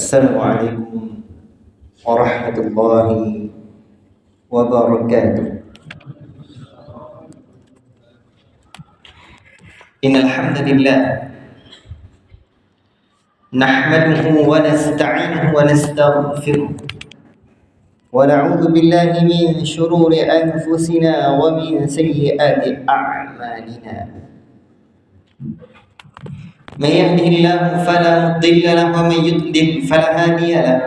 Assalamualaikum warahmatullahi wabarakatuh. Innal hamdalillah nahmaduhu wa nasta'inuhu wa nastaghfiruh wa na'udzu billahi min shururi anfusina wa min sayyiati a'malina. من يهده الله فلا مضل له ومن يضلل فلا هادي له.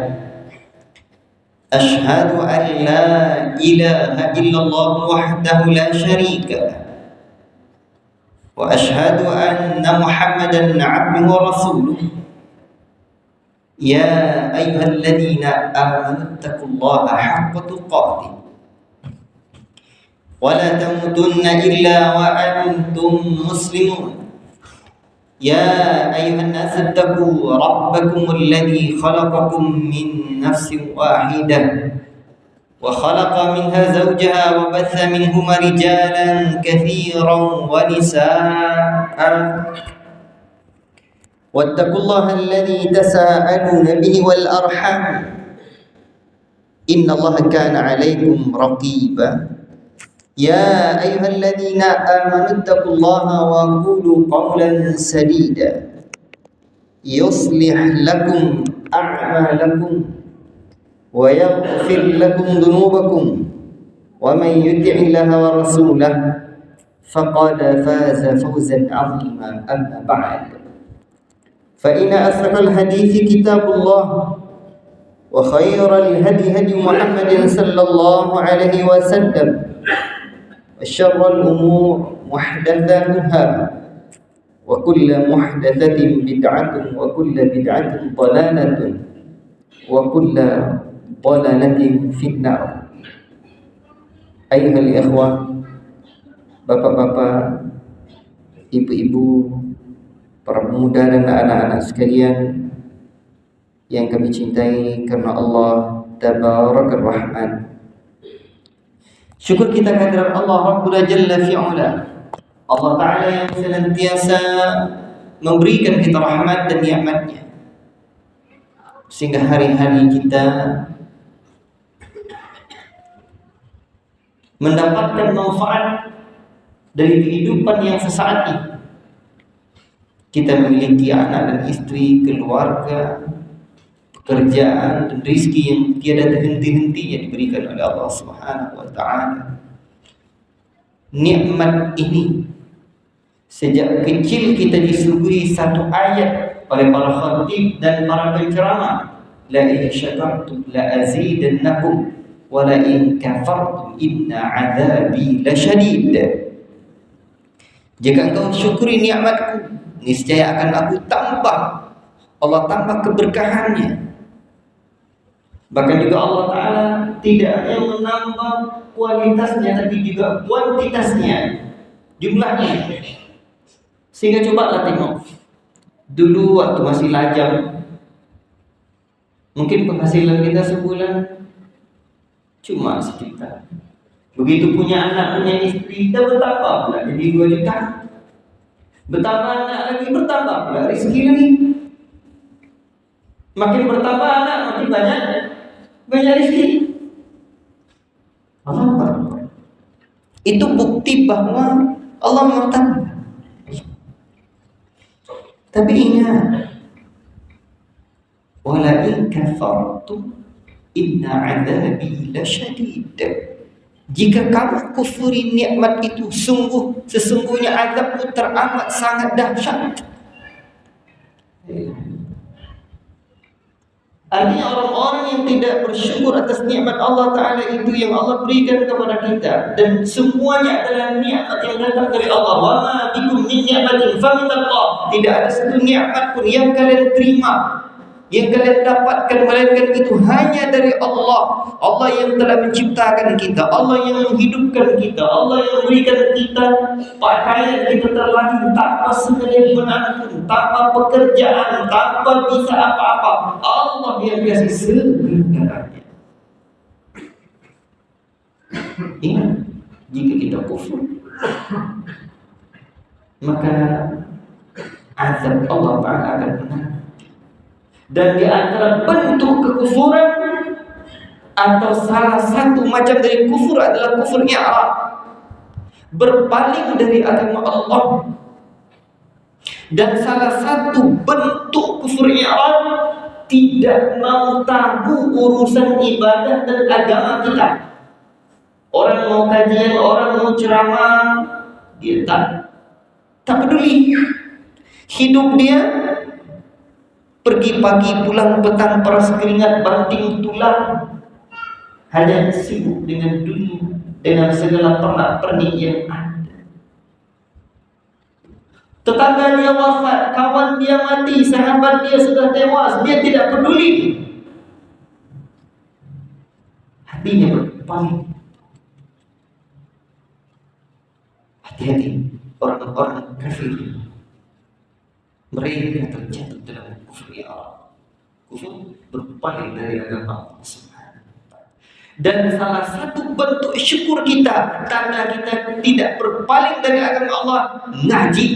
أشهد أن لا إله إلا الله وحده لا شريك له وأشهد أن محمدا عبده ورسوله. يا أيها الذين آمنوا اتقوا الله حق تقاته ولا تموتن إلا وأنتم مسلمون. يا أيها الناس اتقوا ربكم الذي خلقكم من نفس واحدة وخلق منها زوجها وبث منهما رجالا كثيرا ونساء واتقوا الله الذي تساءلون به والأرحام إن الله كان عليكم رقيبا. يا أيها الذين آمنوا اتقوا الله وقولوا قولا سديدا يصلح لكم أعمالكم ويغفر لكم ذنوبكم ومن يطع الله ورسوله فقد فاز فوزا عظيما. أما بعد فإن أصدق الحديث كتاب الله وخير الهدي هدي محمد صلى الله عليه وسلم وشر الأمور محدثاتها وكل محدثة بدعة وكل بدعة ضلالة وكل ضلالة في النار. أيها الإخوة, bapak-bapak, ibu-ibu, para pemuda dan anak-anak sekalian yang kami cintai karena Allah Tabarakar Rahman. Syukur kita kehadirat Allah Rabbuna Jalla fi'ula, Allah Ta'ala yang senantiasa memberikan kita rahmat dan nikmatnya, sehingga hari-hari kita mendapatkan manfaat dari kehidupan yang sesaat ini. Kita memiliki anak dan istri, keluarga, pekerjaan dan rezeki yang tiada terhenti-hentinya diberikan oleh Allah Subhanahu wa Ta'ala. Nikmat ini sejak kecil kita disuguhi satu ayat oleh para khatib dan para penceramah, la in syakartum la azidannakum wa la in kafartum inna adzabi lasyadid. Jika engkau syukuri nikmatku, niscaya akan aku tambah. Allah tambah keberkahannya. Bahkan juga Allah Ta'ala tidak hanya menambah kualitasnya, tapi juga kuantitasnya, jumlahnya. Sehingga cobalah tengok, dulu waktu masih lajang, mungkin penghasilan kita sebulan cuma 1 juta. Begitu punya anak, punya istri, kita bertambah pula jadi 2 juta. Bertambah anak lagi, bertambah pula rezeki lagi. Makin bertambah anak, makin banyak rezeki. Allah, itu bukti bahwa Allah mengatakan. Tapi ingat, wala in kafartum inna adzabi lasyadid. Jika kamu kufuri nikmat itu, sesungguhnya azabku teramat sangat dahsyat. Artinya orang-orang yang tidak bersyukur atas nikmat Allah Ta'ala itu yang Allah berikan kepada kita, dan semuanya adalah nikmat yang datang dari Allah. Wa ma bikum min ni'matin faminallah. Tidak ada satu nikmat pun yang kalian terima, yang kalian dapatkan, melainkan itu hanya dari Allah. Allah yang telah menciptakan kita, Allah yang menghidupkan kita, Allah yang memberikan kita pakaian kita terlahir tanpa sekali benar pun, tanpa pekerjaan, tanpa bisa apa-apa. Allah yang kasih segalanya. Ingat, jika kita kufur, maka azab Allah Ta'ala akan benar. Dan di antara bentuk kekufuran atau salah satu macam dari kufur adalah kufur i'rad, berpaling dari agama Allah. Dan salah satu bentuk kufur i'rad, tidak mau tahu urusan ibadah dan agama kita. Orang mau kajian, orang mau ceramah, dia tak peduli. Hidup dia pergi pagi pulang petang, peras keringat banting tulang, hanya sibuk dengan dunia, dengan segala pernak-pernik yang ada. Tetangga dia wafat, kawan dia mati, sahabat dia sudah tewas, dia tidak peduli. Hatinya berpaling. Hati-hati orang-orang kafir, mereka terjatuh dalam kufur i'rad, kufur berpaling dari agama Allah. Dan salah satu bentuk syukur kita, tanda kita tidak berpaling dari agama Allah, ngaji,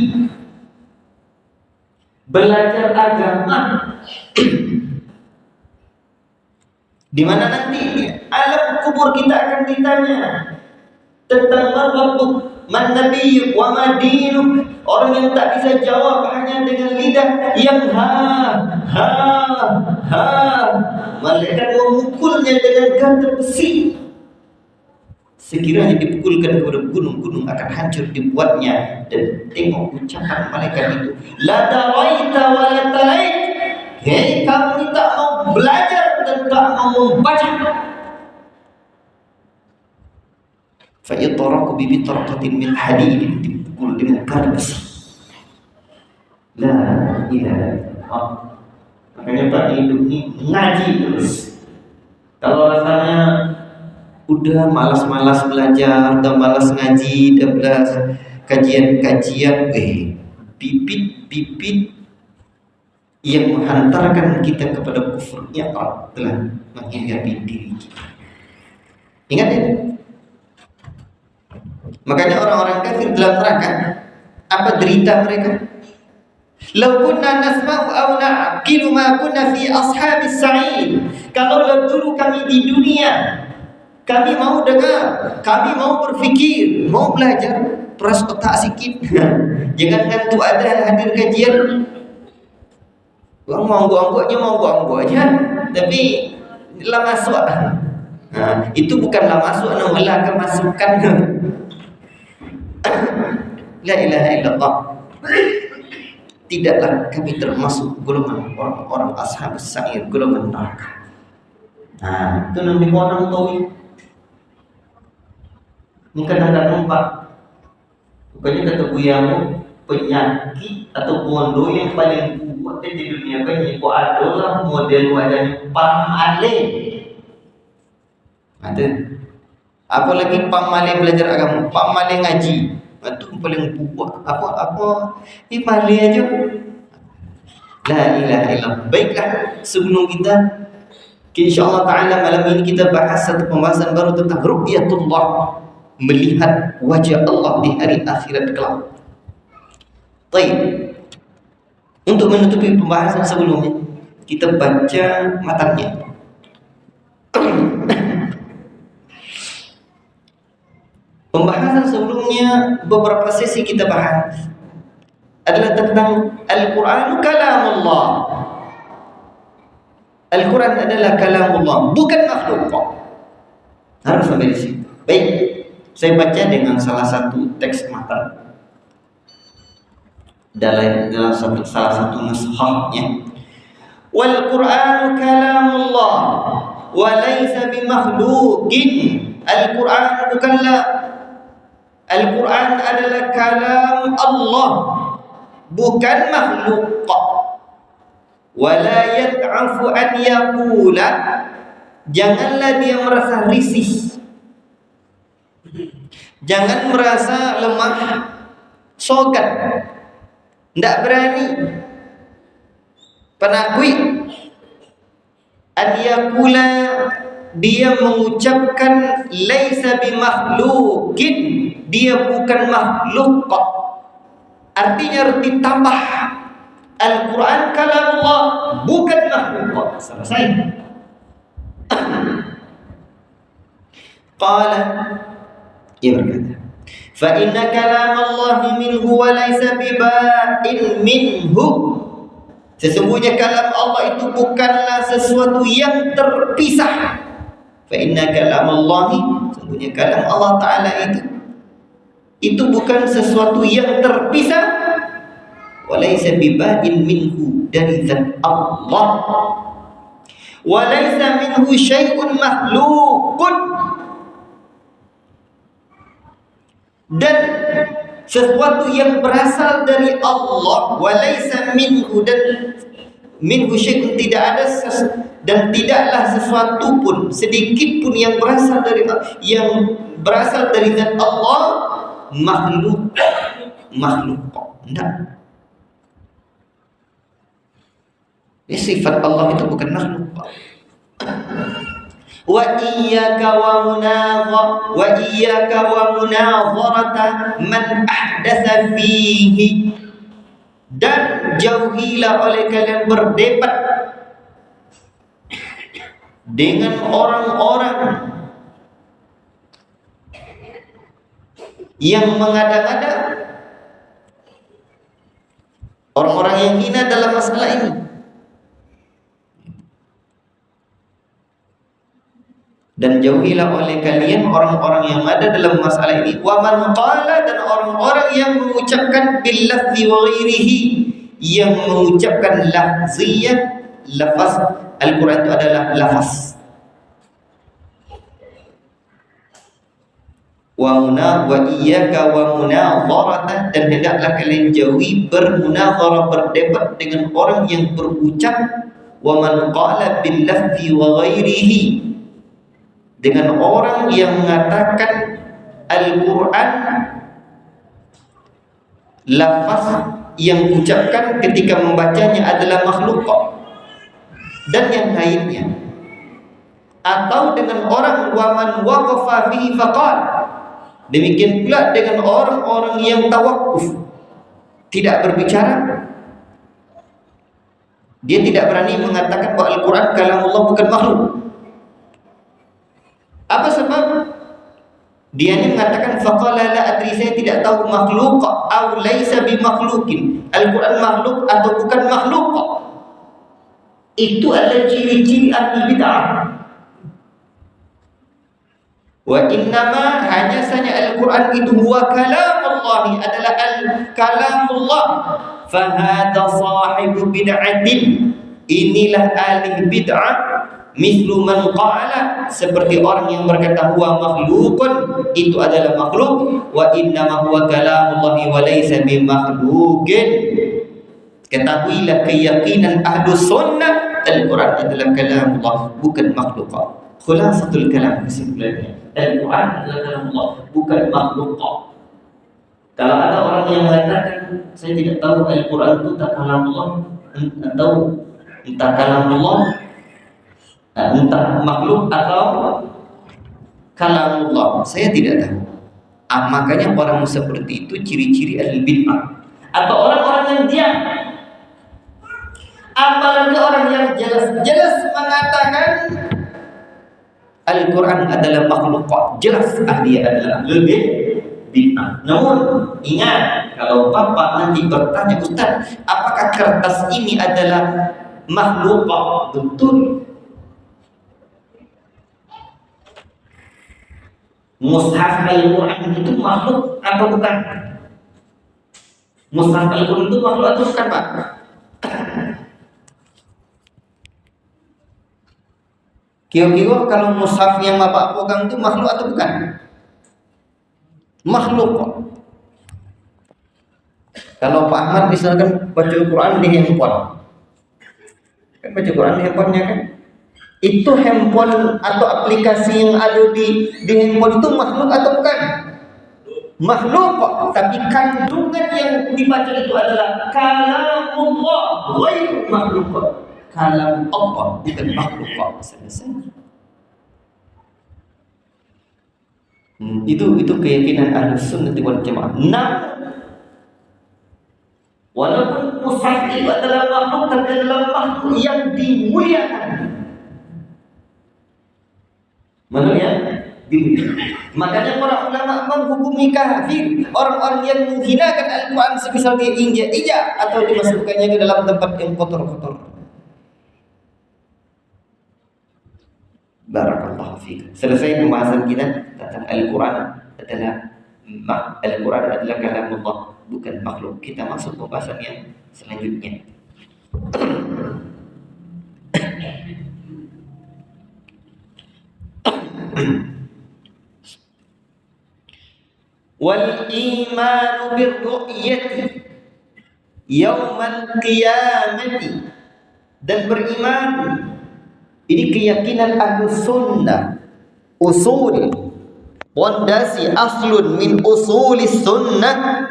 belajar agama. Di mana nanti alam kubur kita akan ditanya tentang rabbuk, man nabiyyuk wa ma dinuk. Orang yang tak bisa jawab hanya dengan lidah yang ha. Malaikat memukulnya dengan ganda besi. Sekiranya dipukulkan kepada gunung-gunung akan hancur dibuatnya. Dan tengok ucapan malaikat itu, la daraita wa la talait. Hei kamu tak mau belajar dan tak mau membaca. Fa'ittaraku bibitaraqatin min hadidin, dipukul dengan ganda besi. La ilaha illallah. Makanya Pak hidup ini ngaji terus. Kalau rasanya udah malas-malas belajar, udah malas ngaji, udah belas kajian-kajian, bibit-bibit yang menghantarkan kita kepada kufur i'rad telah menghinggapi diri kita. Ingat ini. Makanya orang-orang kafir dalam neraka, apa derita mereka? Law kunna nasma'u aw na'qilu ma kunna fi ashabis sa'id. Kalau dulu kami di dunia, kami mau dengar, kami mau berfikir, mau belajar, peras otak sikit. Jangan ngantuk ada hadir kajian. Orang monggo-monggo aja, tapi lah masuk. Nah, itu bukanlah masuk, namanya kemasukan. La ilaha illallah. Tidaklah kami termasuk golongan orang-orang ashabus sa'ir, golongan neraka. Nah, itu nanti orang tahu. Ini kadang-kadang Pak, bukannya kata buyamu, penyakit atau bondo yang paling kuat di dunia ini kok adalah model wajahnya Pam Ale. Ada. Apalagi Pam Ale belajar agama, Pam Ale ngaji. Itu paling kuat. Apa ini Mali aja. La ilaha illallah. Baiklah, sebelum kita insyaallah taala malam ini kita bahas satu pembahasan baru tentang ru'yatullah, melihat wajah Allah di hari akhirat kelak. Baik. Untuk menutupi pembahasan sebelumnya, kita baca matanya. Pembahasan sebelumnya beberapa sesi kita bahas adalah tentang Al-Quran kalamullah. Al-Quran adalah kalamullah, bukan makhluk. Harus sampai di sini. Baik, saya baca dengan salah satu teks matan dalam salah satu nushahnya. Wal Quran kalamullah wa laysa bimakhluqin. Al-Quran adalah kalam Allah, bukan makhluk. Wala yad'afu an yaqula, janganlah dia merasa risih, jangan merasa lemah, sogan, tidak berani, penakut. An yaqula, dia mengucapkan laisa bimakhluqin, dia bukan makhluk. Artinya ditambah Al-Quran kalamullah, bukan makhluk. Selesai. Qala, ia berkata, fa inna kalamallahi minhu wa laysa biba'in minhu. Sesungguhnya kalam Allah itu bukanlah sesuatu yang terpisah. Fa inna kalamallahi, sesungguhnya kalam Allah Ta'ala itu bukan sesuatu yang terpisah. Wa laysa biba'in minhu, dari zat Allah. Wa laysa minhu syai'un makhluqun, dan sesuatu yang berasal dari Allah. Walaysa minhu, dan minhu syai'un, tidak ada dan tidaklah sesuatu pun, sedikit pun yang berasal dari zat Allah makhluk. Tidak. Sifat Allah itu bukan makhluk. Wa iyyaka wa munazarata man ahdatsa fihi, dan jauhilah oleh kalian berdebat dengan orang-orang yang mengada-ngada, orang-orang yang hina dalam masalah ini. Dan jauhilah oleh kalian orang-orang yang ada dalam masalah ini. Wa man qala, dan orang-orang yang mengucapkan bil lafzi wa ghairihi, yang mengucapkan lafziyah, lafaz. Al-Quran itu adalah lafaz. Wa iyyaka wa munazarata, dan hendaklah kalian jauhi bermunazarah, berdebat dengan orang yang berucap wa man qala bil lafzi wa ghairihi, dengan orang yang mengatakan Al-Quran lafaz yang ucapkan ketika membacanya adalah makhluk dan yang lainnya. Atau dengan orang waman waqafa fihi faqal, demikian pula dengan orang-orang yang tawakuf, tidak berbicara. Dia tidak berani mengatakan bahwa Al-Quran kalamullah bukan makhluk. Apa sebab? Dia ini mengatakan faqala la adri, saya tidak tahu makhluk atau laisa bimakhlukin, Al-Quran makhluk atau bukan makhluk. Itu adalah ciri-ciri ahli bid'ah. Wa innama, hanya saja Al-Quran itu huwa kalamullah, adalah kalamullah. Fahadha sahibu bid'atin, inilah ahli bid'ah. Mislu man qala, seperti orang yang berkata huwa makhlukun, itu adalah makhluk. Wa innama huwa kalamullahi wa laysa bimakhlukin. Ketahuilah keyakinan ahlus sunnah, Al-Quran adalah kalamullah, bukan makhluk. Khulasatul kalam, kesimpulannya, Al-Quran adalah kalamullah, bukan makhluk. Kalau ada orang yang mengatakan saya tidak tahu Al-Quran itu tak kalamullah, atau entah kalamullah, entah makhluk atau kalamullah, saya tidak tahu. Makanya orang seperti itu ciri-ciri ahli bid'ah. Atau orang-orang yang diam. Apalagi orang yang jelas-jelas mengatakan Al-Quran adalah makhluk, jelas dia adalah lebih bid'ah. Namun ingat, kalau Bapak nanti bertanya, Ustaz, apakah kertas ini adalah makhluk? Betul. Mushaf Al-Quran itu makhluk atau bukan? Mushaf Al-Quran itu makhluk atau bukan, Pak? Kira-kira kalau mushaf yang Bapak pegang itu makhluk atau bukan? Makhluk kok. Kalau Pak Ahmad misalkan baca Al-Quran di handphone, kan baca Quran di handphonenya kan? Itu handphone atau aplikasi yang ada di handphone itu makhluk atau bukan? Makhluk kok, tapi kandungan yang dibaca itu adalah kalamullah, ghairu makhluk kok. Kalam Allah, bukan makhluk kok. Selesai. Itu keyakinan Ahlus Sunnah wal Jamaah. Nah, walaupun mushaf Seperti itu adalah makhluk, tapi adalah makhluk yang dimuliakan. Makhluk yang dimuliakan. Makanya para ulama menghukumi kafir orang-orang yang menghinakan Al-Quran, semisal dia injak-injak atau dimasukkannya ke dalam tempat yang kotor-kotor. Barakallahu fiik. Selesai pembahasan kita tentang Al-Quran adalah kalamullah, bukan makhluk. Kita masuk pembahasan yang selanjutnya. Wal imanu birru'yati yaumal qiyamati, dan beriman, ini keyakinan Ahlus Sunnah, usul, pondasi, aslun min usulis sunnah,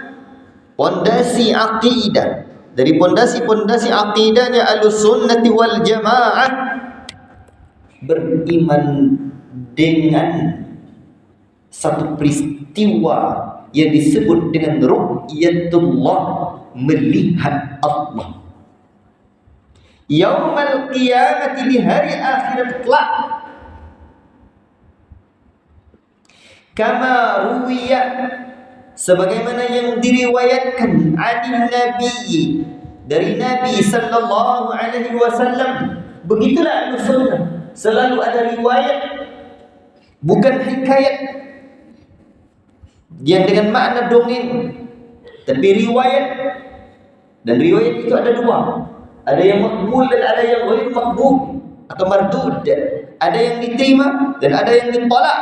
pondasi akidah, dari pondasi-pondasi akidahnya Ahlus Sunnati wal Jamaah, beriman dengan satu peristiwa yang disebut dengan ru'yatullah, melihat Allah. Yaumal qiyamati, di hari akhirat kelak. Kama ruwiya, sebagaimana yang diriwayatkan anin Nabi, dari Nabi sallallahu alaihi wasallam. Begitulah Ahlus Sunnah, selalu ada riwayat, bukan hikayat yang dengan makna dongeng, tapi riwayat. Dan riwayat itu ada dua, ada yang makbul dan ada yang ghair makbul atau mardud. Ada yang diterima dan ada yang ditolak.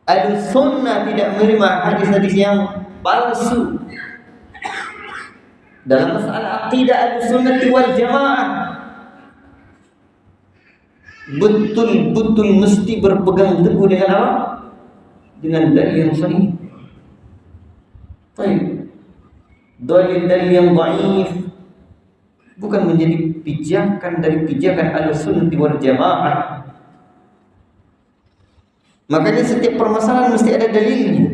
Ahlus Sunnah tidak menerima hadis-hadis yang palsu. Dalam masalah akidah Ahlus Sunnah wal Jamaah, betul-betul mesti berpegang teguh dengan apa? Dengan dalil yang sahih. Baik. Dalil-dalil yang dhaif bukan menjadi pijakan dari pijakan Ahlus Sunnah wal Jamaah. Makanya setiap permasalahan mesti ada dalilnya.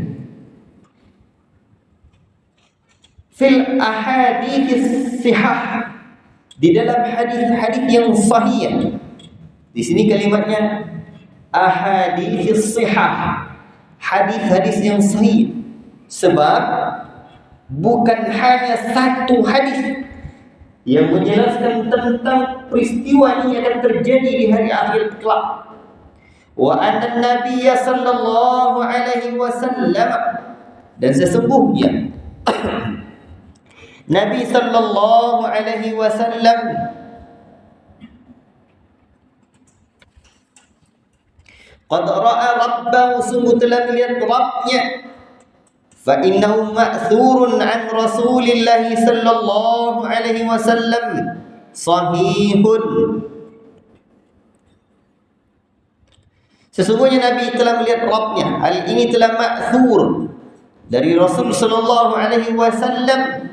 Fil ahadits sihah, di dalam hadis-hadis yang sahih. Di sini kalimatnya ahadits sihah, hadis-hadis yang sahih. Sebab bukan hanya satu hadis yang menjelaskan tentang peristiwa ini akan terjadi di hari akhir kelak. Wa anna nabiyya sallallahu alaihi wasallam, dan sesungguhnya Nabi sallallahu alaihi wasallam qad ra'a rabbahu, sungguh telah melihat Rabbnya. Fa innahu ma'thurun an Rasulillah sallallahu alaihi wasallam sahihun. Sesungguhnya Nabi telah melihat Rabbnya. Hal ini telah ma'thur dari Rasul sallallahu alaihi wasallam.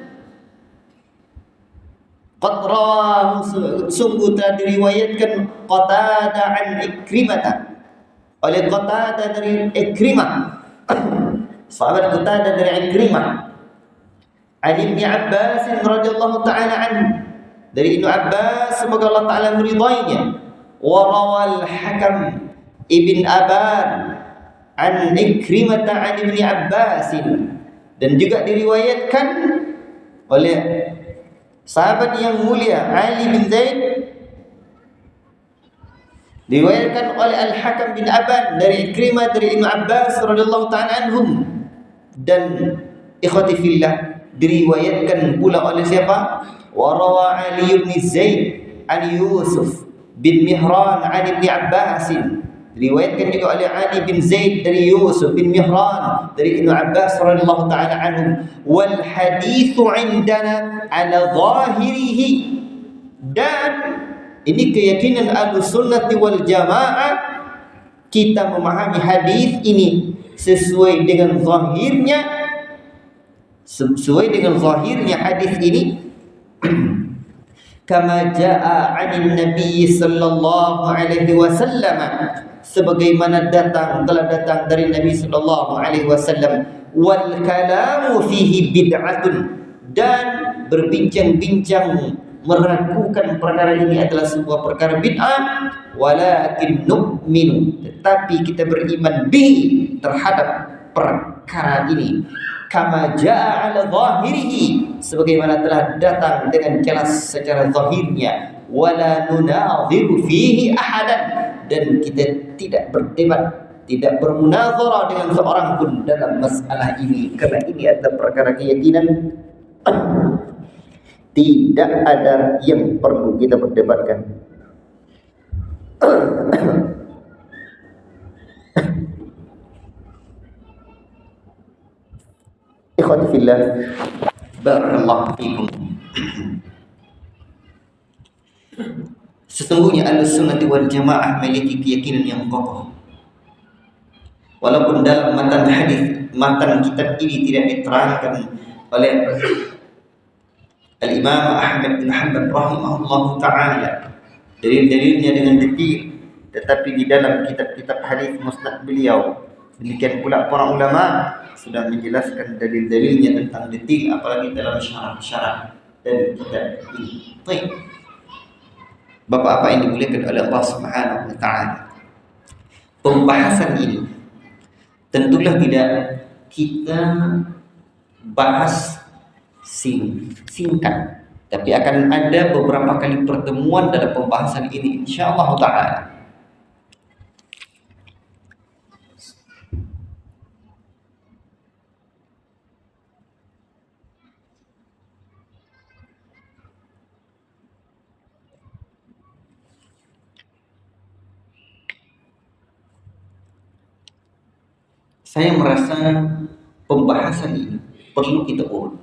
Qad rawahu, sungguh telah diriwayatkan Qatadah an Ikrimah, oleh Qatadah dari Ikrimah, sahabat Qatadah dari Ikrimah, an Ibni Abbas radhiyallahu ta'ala anhu, dari Ibnu Abbas, semoga Allah Ta'ala meridainya. Wa rawal Hakam Ibn Aban an Ikrimah an Ibni Abbas, dan juga diriwayatkan oleh sahabat yang mulia Ali bin Zaid, diriwayatkan oleh Al-Hakam bin Aban dari Ikrimah dari Ibnu Abbas radhiyallahu ta'ala anhum. Dan ikhwati fillah, diriwayatkan pula oleh siapa? Wa rawa Ali bin Zaid an Yusuf bin Mihran an Ibni Abbas, diriwayatkan juga oleh Ali bin Zaid dari Yusuf bin Mihran dari Ibnu Abbas radhiyallahu ta'ala anhum. Wal haditsu indana ala zahirihi, dan ini keyakinan Ahlus Sunnah wal Jamaah, kita memahami hadis ini sesuai dengan zahirnya, hadis ini kama jaa 'anil nabiy sallallahu alaihi wasallam, sebagaimana telah datang dari Nabi sallallahu alaihi wasallam. Wal kalamu fihi bid'atun, dan berbincang-bincang meragukan perkara ini adalah sebuah perkara bid'ah, walakin nu'minu, tetapi kita beriman bihi, terhadap perkara ini, kama jaa ala zahirihi, sebagaimana telah datang dengan jelas secara zahirnya, wala nunadhiru fihi ahadan, dan kita tidak berdebat, tidak bermunazarah dengan seorang pun dalam masalah ini, karena ini adalah perkara keyakinan. Tidak ada yang perlu kita perdebatkan. Ikhwati fillah, barakallahu fikum. Sesungguhnya Ahlussunnah wal Jamaah memiliki keyakinan yang kokoh. Walaupun dalam matan hadis, matan kitab ini tidak diterangkan oleh Al-Imam Ahmad bin Hanbal rahimahullah ta'ala dalil-dalilnya dengan detil, tetapi di dalam kitab-kitab hadis musnad beliau, demikian pula para ulama sudah menjelaskan dalil-dalilnya tentang detil, apalagi dalam syarah-syarah dari kitab ini. Baik, Bapak-bapak yang dimuliakan oleh Allah Subhanahu wa taala, pembahasan ini tentulah tidak kita bahas singkat, tapi akan ada beberapa kali pertemuan dalam pembahasan ini insyaallah taala. Saya merasa pembahasan ini perlu kita urut.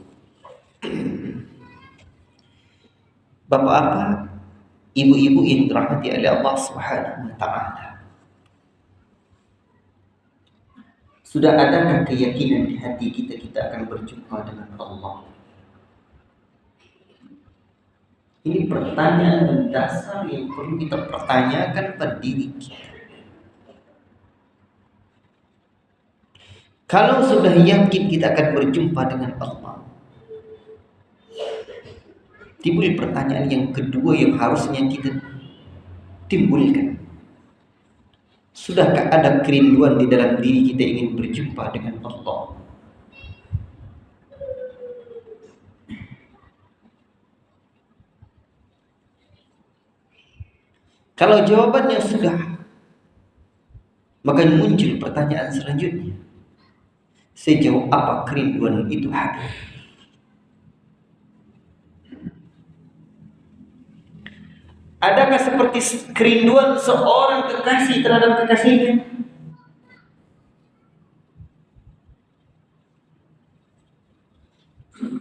Bapak-bapak, ibu-ibu yang dirahmati oleh Allah Subhanahu wa taala, sudah adakah keyakinan di hati kita akan berjumpa dengan Allah? Ini pertanyaan mendasar yang perlu kita pertanyakan pada diri kita. Kalau sudah yakin kita akan berjumpa dengan Allah, timbul pertanyaan yang kedua yang harusnya kita timbulkan. Sudahkah ada kerinduan di dalam diri kita ingin berjumpa dengan Allah? Kalau jawabannya sudah, maka muncul pertanyaan selanjutnya. Sejauh apa kerinduan itu hadir? Adakah seperti kerinduan seorang kekasih terhadap kekasihnya?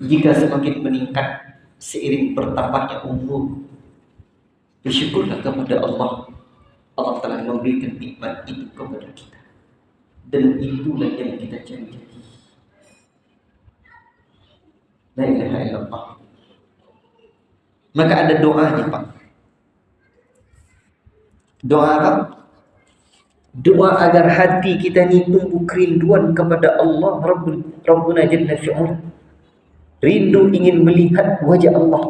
Jika semakin meningkat seiring bertambahnya umur, bersyukurlah kepada Allah. Allah telah memberikan nikmat itu kepada kita, dan itulah yang kita cari. La ilaha illallah. Maka ada doanya, Pak. Doa apa? Doa agar hati kita ini tumbuh kerinduan kepada Allah Rabbuna Jalla fi'ala. Rindu ingin melihat wajah Allah.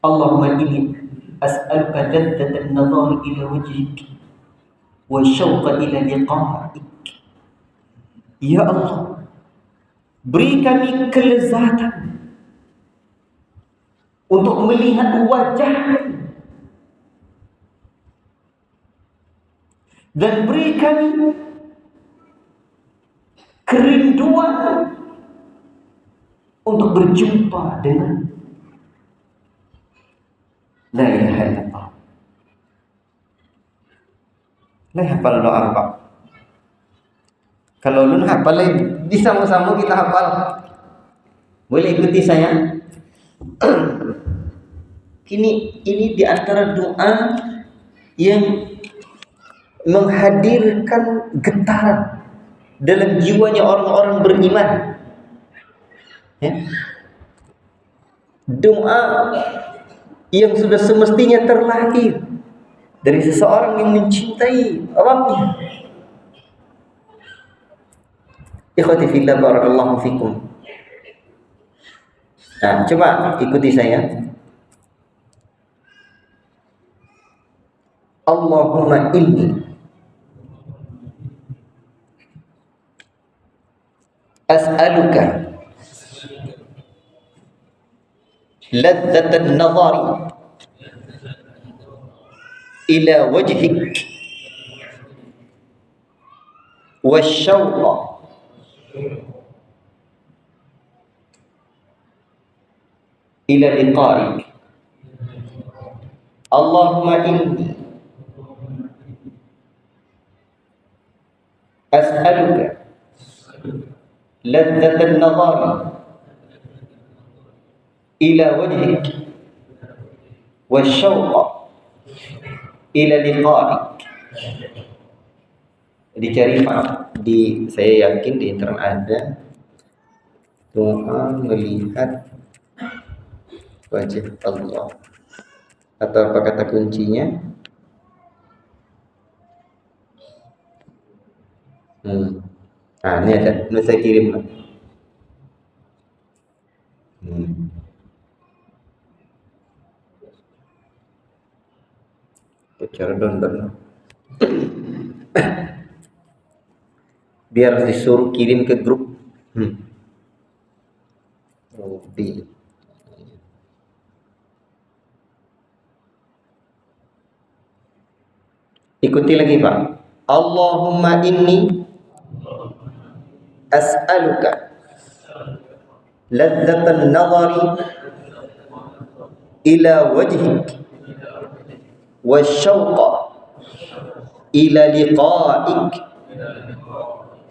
Allahumma inni as'aluka ladzatan nadhar ila wajhik wa syauqa ila liqa'ik. Ya Allah, beri kami kelezatan untuk melihat wajah-Mu, dan beri kami kerinduan untuk berjumpa dengan La ilaha illallah. Lah hafal doa, Pak. Kalau lu hafal, sama-sama kita hafal. Boleh ikuti saya? Ini di antara doa yang menghadirkan getaran dalam jiwanya orang-orang beriman. Ya. Doa yang sudah semestinya terlahir dari seseorang yang mencintai Rabbnya. Ikhwati fillah barakallahu fikum. Nah, coba ikuti saya. Allahumma inni as'aluka ladzatan nazari ila wajhik wasyauqa ila liqa'ik. Allahumma inni as'aluka ladzatan nazari ila wajhik wasyauqa ila liqa'ik. Dicari Pak, saya yakin di internet ada doa melihat wajah Allah, atau apa kata kuncinya? Ini ada, ini saya kirim lah. Cara download. Biar disuruh kirim ke grup. Robi. Ikuti lagi Pak. Allahumma inni as'aluka ladzatan nazari ila wajhik wasyauqa ila liqa'ik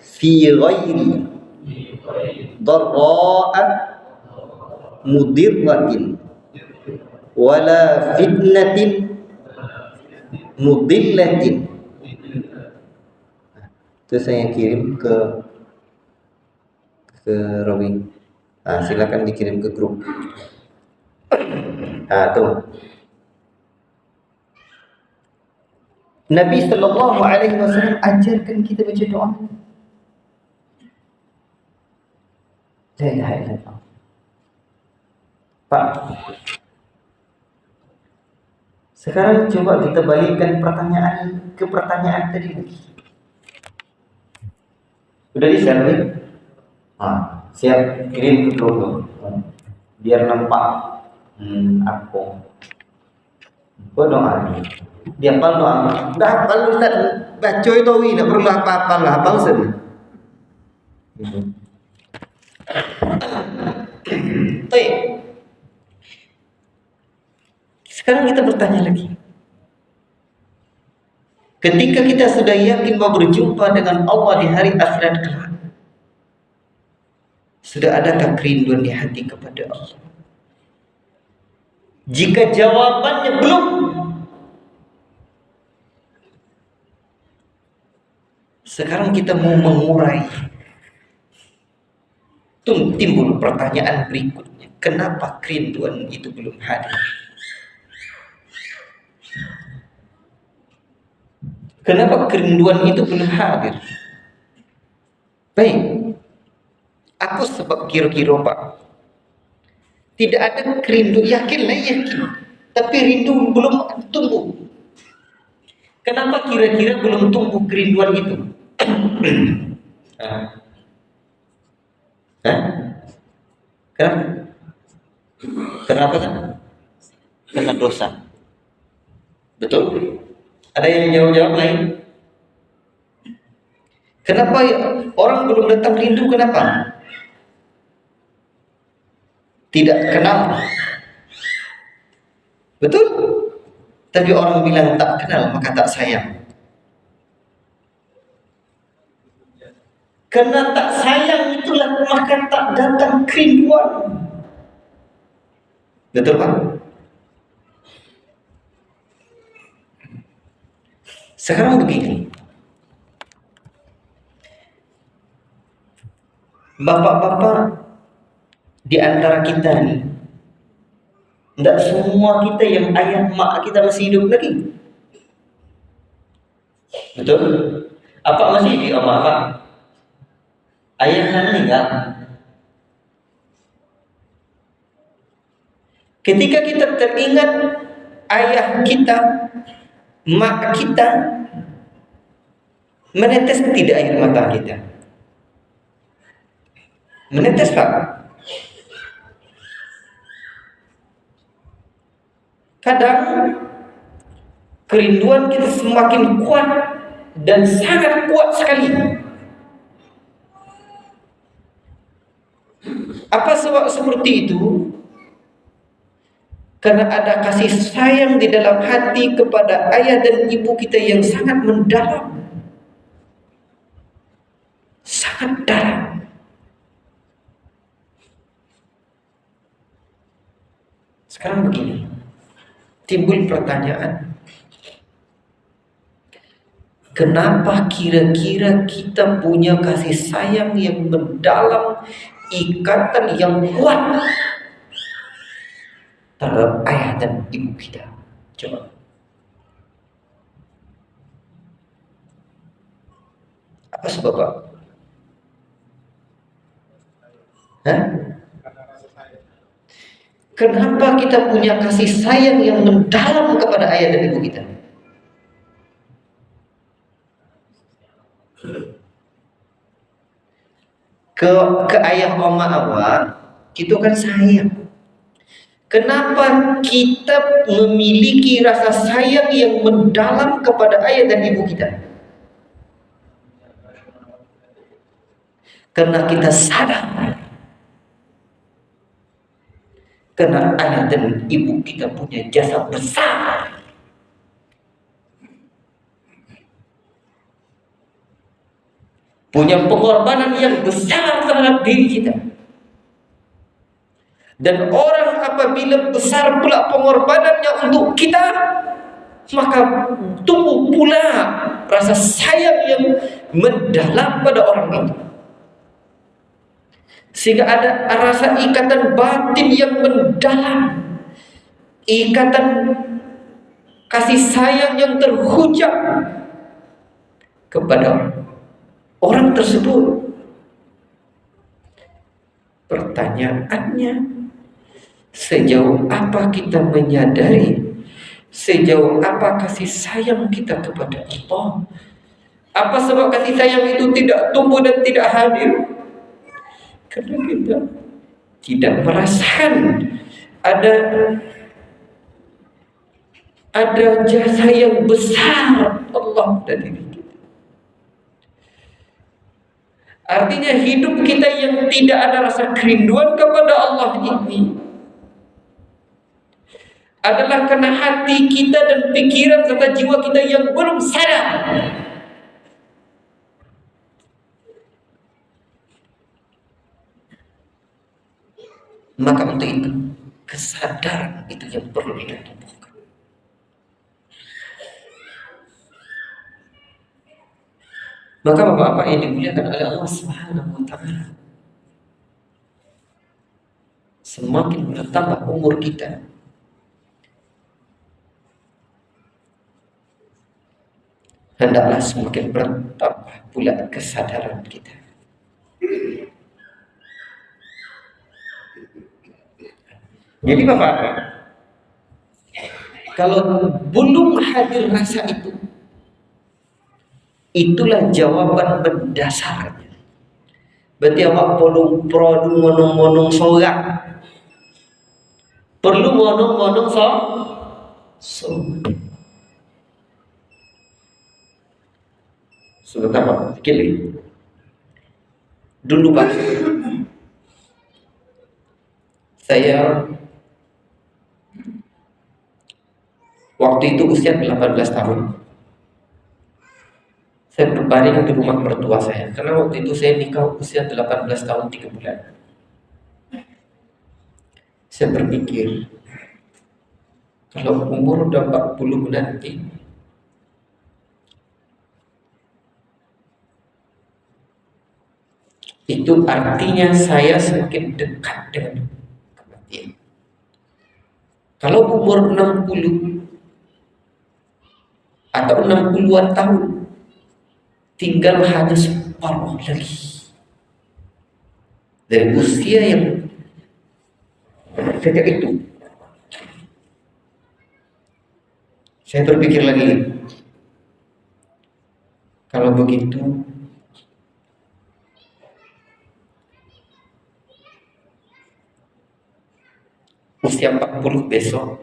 fi ghairi dharra'a mudirratin wala fitnatin mudillatin. Itu saya kirim ke Robi. Silakan dikirim ke grup. Tuh. Nabi sallallahu alaihi wasallam ajarkan kita baca doa. La ilaha illallah. Pak, sekarang coba kita balikkan pertanyaan ke pertanyaan tadi lagi. Udah di-share? Siap, kirim ke grup biar nampak aku doa. Dia hafal doa. Dah hafal Ustaz, baca itu tidak perlu apa-apa lah, hafal saja. Baik. Sekarang kita bertanya lagi. Ketika kita sudah yakin bahwa berjumpa dengan Allah di hari akhirat kelak, sudah adakah kerinduan di hati kepada Allah? Jika jawabannya belum, sekarang kita mau mengurai. Timbul pertanyaan berikutnya, kenapa kerinduan itu belum hadir? Kenapa kerinduan itu belum hadir? Baik, aku sebab kira-kira Pak, tidak ada kerindu, yakin, tapi rindu belum tumbuh. Kenapa kira-kira belum tumbuh kerinduan itu? Kenapa kan? Karena dosa. Betul? Ada yang jawab lain? Kenapa orang belum datang rindu? Kenapa? Tidak kenal. Betul? Tapi orang bilang tak kenal maka tak sayang. Karena tak sayang itulah maka tak datang kerinduan. Betul Pak? Sekarang begini, bapak-bapak di antara kita nih, tidak semua kita yang ayah mak kita masih hidup lagi. Betul? Apa masih hidup Pak? ayahnya meninggal. Ketika kita teringat ayah kita, mak kita, menetes tidak air mata kita? Menetes Pak. Kadang kerinduan kita semakin kuat dan sangat kuat sekali. Apa sebab seperti itu? Karena ada kasih sayang di dalam hati kepada ayah dan ibu kita yang sangat mendalam. Sangat dalam. Sekarang begini, timbul pertanyaan, kenapa kira-kira kita punya kasih sayang yang mendalam, ikatan yang kuat terhadap ayah dan ibu kita? Coba. Apa sebabnya? Kenapa kita punya kasih sayang yang mendalam kepada ayah dan ibu kita? Ke ayah oma awak, kita kan sayang. Kenapa kita memiliki rasa sayang yang mendalam kepada ayah dan ibu kita? Karena kita sadar, karena ayah dan ibu kita punya jasa besar. Punya pengorbanan yang besar terhadap diri kita. Dan orang apabila besar pula pengorbanannya untuk kita, maka tumbuh pula rasa sayang yang mendalam pada orang itu. Sehingga ada rasa ikatan batin yang mendalam, ikatan kasih sayang yang terhujam kepada orang tersebut. Pertanyaannya, sejauh apa kita menyadari, sejauh apa kasih sayang kita kepada Allah? Apa sebab kasih sayang itu tidak tumbuh dan tidak hadir? Karena kita tidak merasakan ada jasa yang besar Allah dari diri kita. Artinya hidup kita yang tidak ada rasa kerinduan kepada Allah ini adalah karena hati kita dan pikiran serta jiwa kita yang belum sadar. Maka untuk itu, kesadaran itu yang perlu kita tumbuhkan. Maka bapak-bapak yang dimuliakan oleh Allah Subhanahu wa Ta'ala, semakin bertambah umur kita, hendaklah semakin bertambah pula kesadaran kita. Jadi bapak-bapak, kalau belum hadir rasa itu, itulah jawaban mendasarnya. Berarti awak perlu monong-monong sorak, perlu monong-monong sorak. Sebentar Pak, kiri. Dulu Pak, saya waktu itu usia 18 tahun. Saya berbaring di rumah mertua saya, karena waktu itu saya nikah usia 18 tahun 3 bulan. Saya berpikir, kalau umur udah 40 nanti, itu artinya saya semakin dekat dengan kematian. Kalau umur 60 atau 60-an tahun, tinggal hanya separuh lagi. Dari usia yang sejak itu saya berpikir lagi, kalau begitu usia 40 besok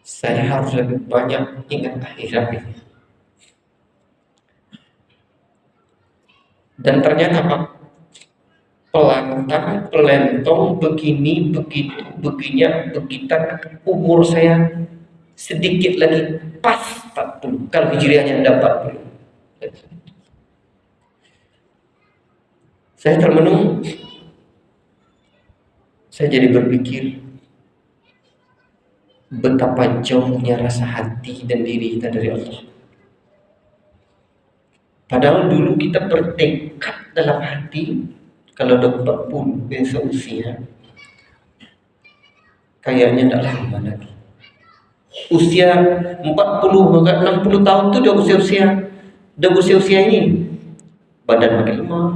saya harus lebih banyak ingat akhirat ini. Dan ternyata Pak, pelantang, pelentong, begini, begitu, begini, begitan, umur saya sedikit lagi pas 40, kalau hijriahnya ada 40. Saya termenung, saya jadi berpikir betapa jauhnya rasa hati dan diri kita dari Allah. Padahal dulu kita bertekad dalam hati, kalau udah 40 besok usia, kayaknya tidak lama lagi. Usia 40, 60 tahun itu udah usia ini, badan makin lemah.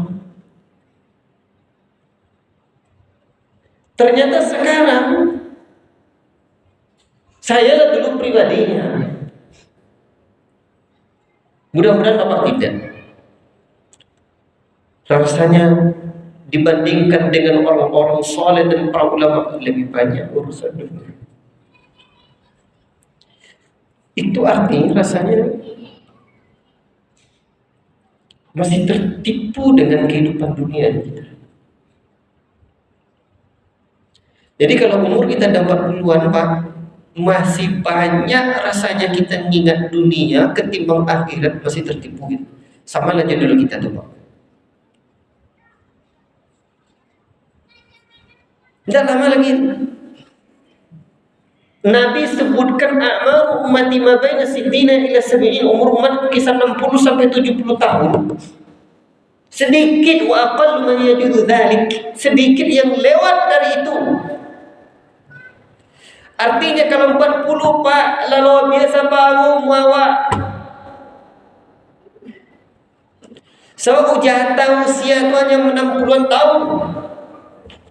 Ternyata sekarang saya lah dulu pribadinya. Mudah-mudahan Bapak tidak. Rasanya dibandingkan dengan orang-orang soleh dan para ulama lebih banyak urusan dunia. Itu artinya rasanya masih tertipu dengan kehidupan dunia kita. Jadi kalau umur kita dah 40-an Pak, masih banyak rasanya kita ingat dunia ketimbang akhirat, masih tertipu gitu. Sama aja dulu kita tuh Pak. Tidak lama lagi Nabi sebutkan a'maru ummati ma baina sittina ila sab'in, umur umat kisar 60 sampai 70 tahun. Sedikit wa aqallu man yajudu dzalik, sedikit yang lewat dari itu. Artinya kalau 40 Pak, lalu biasa baru muawak. So ujata usia tu hanya 60-an tahun.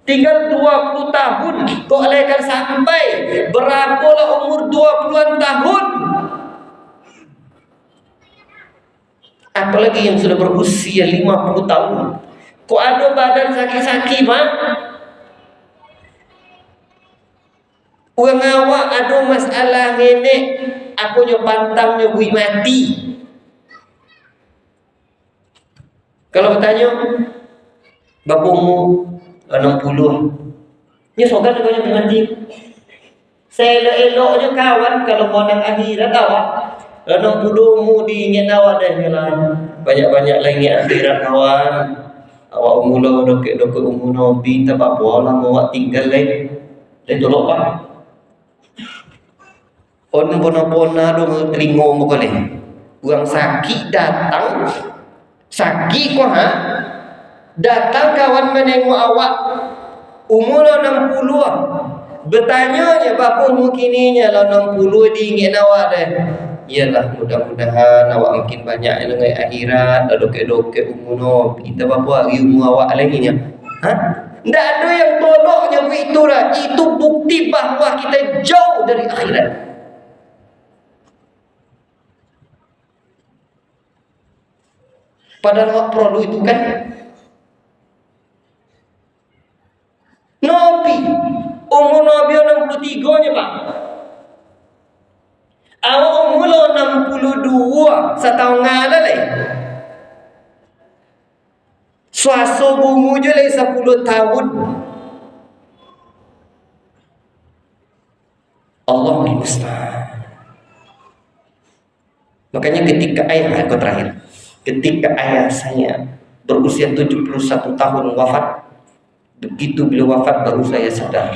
Tinggal 20 tahun kau alaikan sampai berapalah umur 20-an tahun. Apalagi yang sudah berusia 50 tahun. Kok ada badan sakit-sakit Pak? Orang awak ada masalah nenek, aku nyo pantangnya bui mati. Kalau bertanya, bapamu 60, ni sogan kau yang mati. Saya elok-eloknya kawan kalau mau nang akhirat awak 60 mu diingat awak dah lah. Banyak-banyak lagi akhirat kawan. Awak mula dokek-dokek umur Nabi tak apa lah awak tinggal lagi. Dia tolong Pak. On pona-pona dong telingo mo kali. Uang sakit datang. Sakit kok ha? Datang kawan menengok awak umur 60. Bertanya je bapa mungkininya lah 60 diingin awak deh. Iyalah mudah-mudahan awak makin banyak dengan akhirat, dokek-dokek umur kita bapa hari umur awak lagi nya. Ha? Tidak ada yang tolongnya begitu lah. Itu bukti bahawa kita jauh dari akhirat. Padahal awak perlu itu kan. Nabi umur Nabi 63 nya Pak. Awak umur 62 setahun ngalah leh. Suasa bungu je leh 10 tahun. Allah musta'an. Makanya ketika ketika ayah saya berusia 71 tahun wafat, begitu beliau wafat baru saya sadar.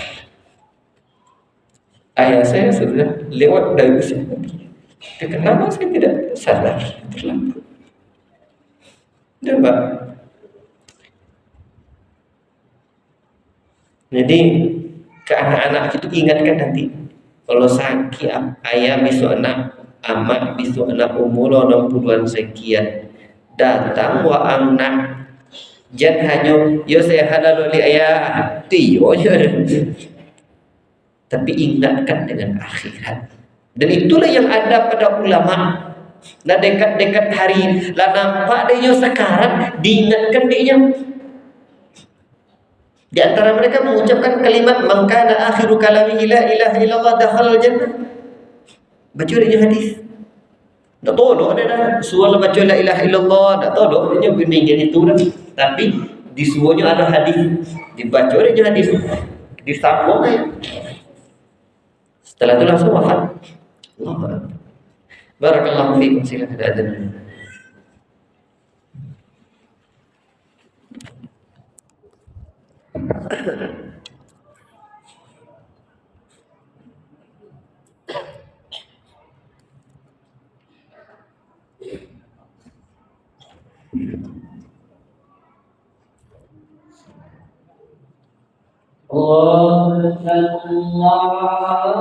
Ayah saya sudah lewat dari usia Nabi. Kenapa saya tidak sadar terlambat? Coba. Jadi ke anak-anak itu ingatkan nanti. Kalau sakit ayah besok anak, amak besok anak umur 60-an sekian. Datang wa anak. Jangan hanya yo saya halal li ayah tiyo je. Tapi ingatkan dengan akhirat. Dan itulah yang ada pada ulama. Lah dekat-dekat hari, lah nampak dia sekarang diingatkan dia. Di antara mereka mengucapkan kalimat man kana akhiru kalamihi la ilaha illallah dakhala al-jannah. Baca dia hadis. Tak tahu ada dah suara baca la ilaha illallah, tak tahu dia begini itu dah. Tapi di semuanya ada hadis. Dibaca dia hadis. Disambung aja. Setelah itu langsung wafat. Allah. Barakallahu fiikum, silakan ada adzan. الله أكبر الله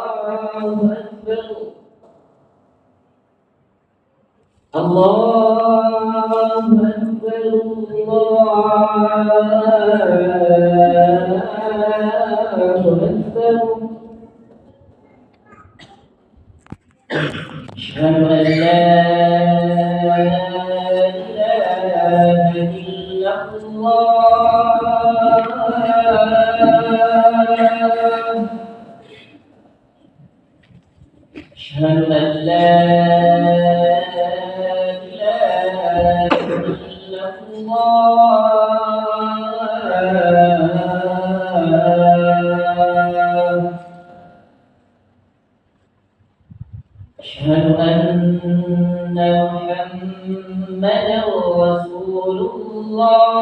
أكبر الله أكبر الله أكبر أشهد أن لا إله إلا الله أشهد أن لا إله إلا الله أشهد أن محمدا رسول الله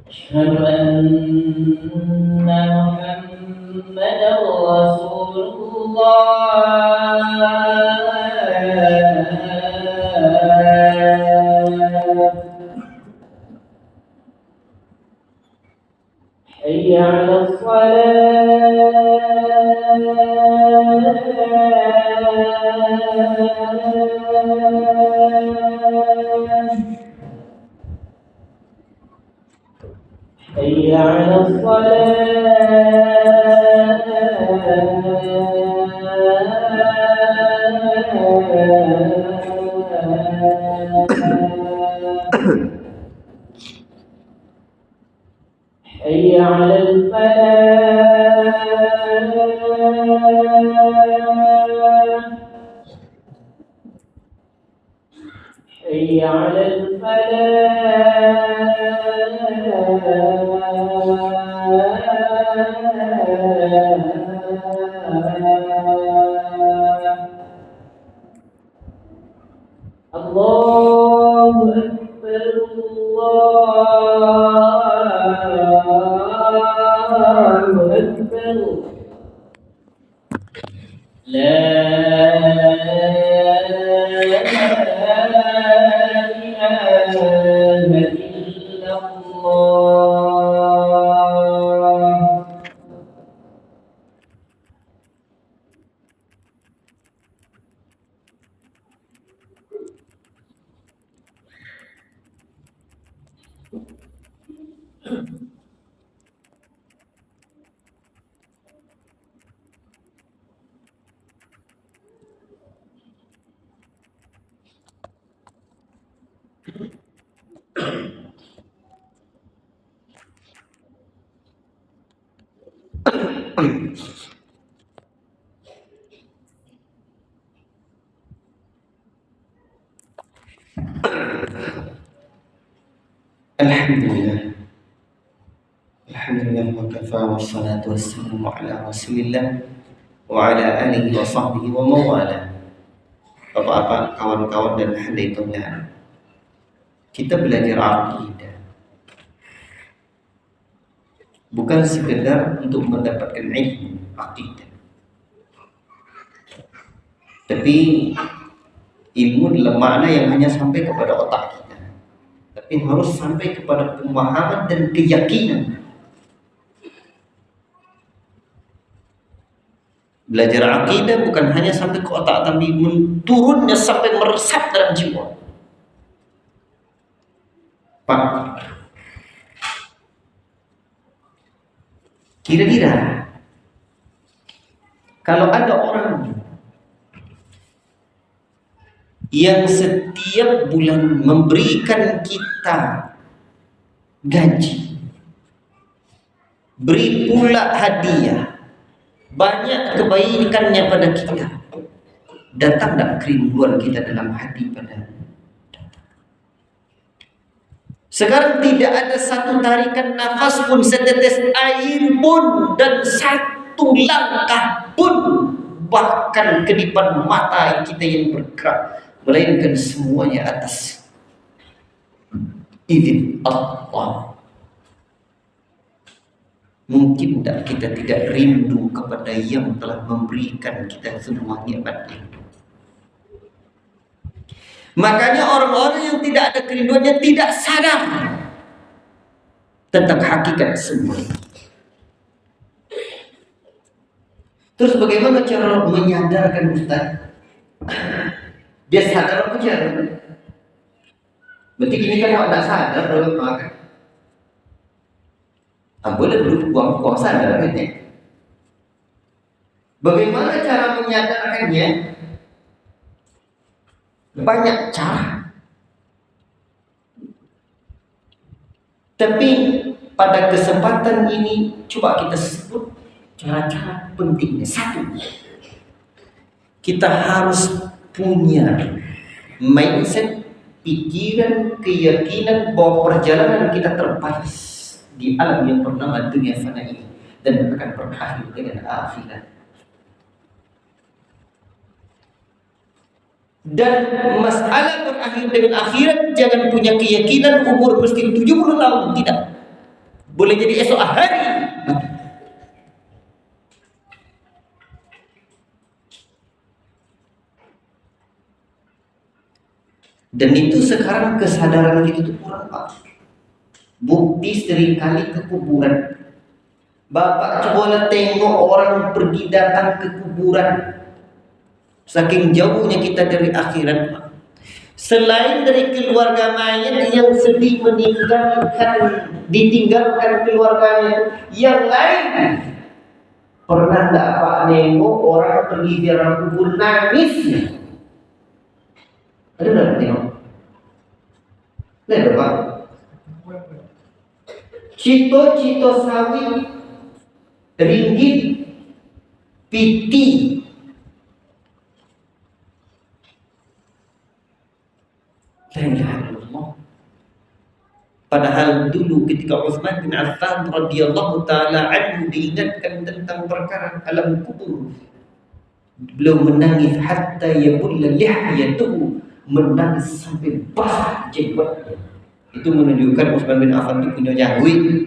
أشهد أن محمدا رسول الله حي على الصلاة حي على الصلاة حي على الفلاح حي على الفلاح الله أكبر الله أكبر لا إله إلا الله Alhamdulillah. Alhamdulillah wa kafa wassalatu wassalamu ala Rasulillah wa ala alihi wa sahbihi wa mawala. Bapak-bapak, kawan-kawan dan hadirin tunggal. Kita belajar akidah bukan sekedar untuk mendapatkan ilmu akidah. Tapi ilmu dalam makna yang hanya sampai kepada otak kita, tapi harus sampai kepada pemahaman dan keyakinan. Belajar akidah bukan hanya sampai ke otak, tapi turunnya sampai meresap dalam jiwa. Pak, kira-kira kalau ada orang yang setiap bulan memberikan kita gaji, beri pula hadiah, banyak kebaikannya pada kita, datang tak kerinduan kita dalam hati pada? Sekarang tidak ada satu tarikan nafas pun, setetes air pun, dan satu langkah pun, bahkan kedipan mata kita yang bergerak, melainkan semuanya atas izin Allah. Mungkin tak kita tidak rindu kepada yang telah memberikan kita semua nikmat itu? Makanya orang-orang yang tidak ada kerinduannya tidak sadar tentang hakikat semua. Terus bagaimana cara menyadarkan Ustaz? Dia sadar apa cara? Berarti ini kan tidak sadar dalam makan. Boleh dulu buang sadar kan ya? Bagaimana cara menyadarkannya? Banyak cara. Tapi pada kesempatan ini coba kita sebut cara-cara pentingnya. Satu, kita harus punya mindset, pikiran, keyakinan bahwa perjalanan kita terbatas di alam yang bernama dunia fana ini dan akan berakhir dengan akhirat. Dan masalah berakhir dengan akhirat, jangan punya keyakinan umur mesti 70 tahun, tidak. Boleh jadi esok hari. Dan itu sekarang kesadaran kita itu kurang, Pak. Bukti seringkali ke kuburan. Bapak coba tengok orang pergi datang ke kuburan. Saking jauhnya kita dari akhirat, Pak. Selain dari keluarga mayat yang sedih ditinggalkan keluarganya, yang lain pernah tak Pak nengok orang pergi ziarah kubur nangis? Ada tak tengok? Ada Pak. Cito-cito sawit, ringgit, piti. La ilaha illallah. Padahal dulu ketika Utsman bin Affan radhiyallahu taala anhu diingatkan tentang perkara alam kubur, beliau menangis hatta yabulla lihyatuhu, menangis sampai basah jenggotnya. Itu menunjukkan Utsman bin Affan itu punya jahwi,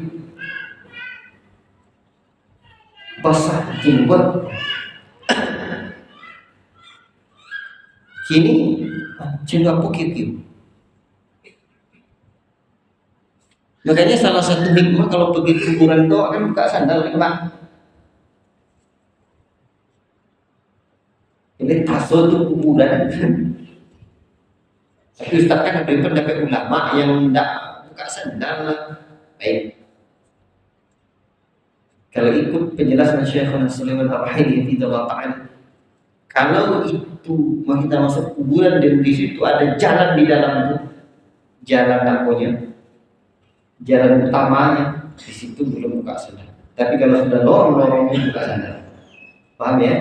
basah jenggot. Kini jenggot pukir. Makanya salah satu hikmah kalau pergi kuburan doa kan buka sandal kan Pak. Ini taso itu kuburan. Tapi Ustaz kan ada pendapat ulama yang tidak buka sandal lah. Baik. Kalau ikut penjelasan Syekhuna Sulaiman Ar-Rahili Hafizahullah Ta'ala, kalau itu mau kita masuk kuburan dan di situ ada jalan di dalam itu, jalan namanya, jalan utamanya, di situ belum buka sandal. Tapi kalau sudah lorong buka sandal. Paham ya?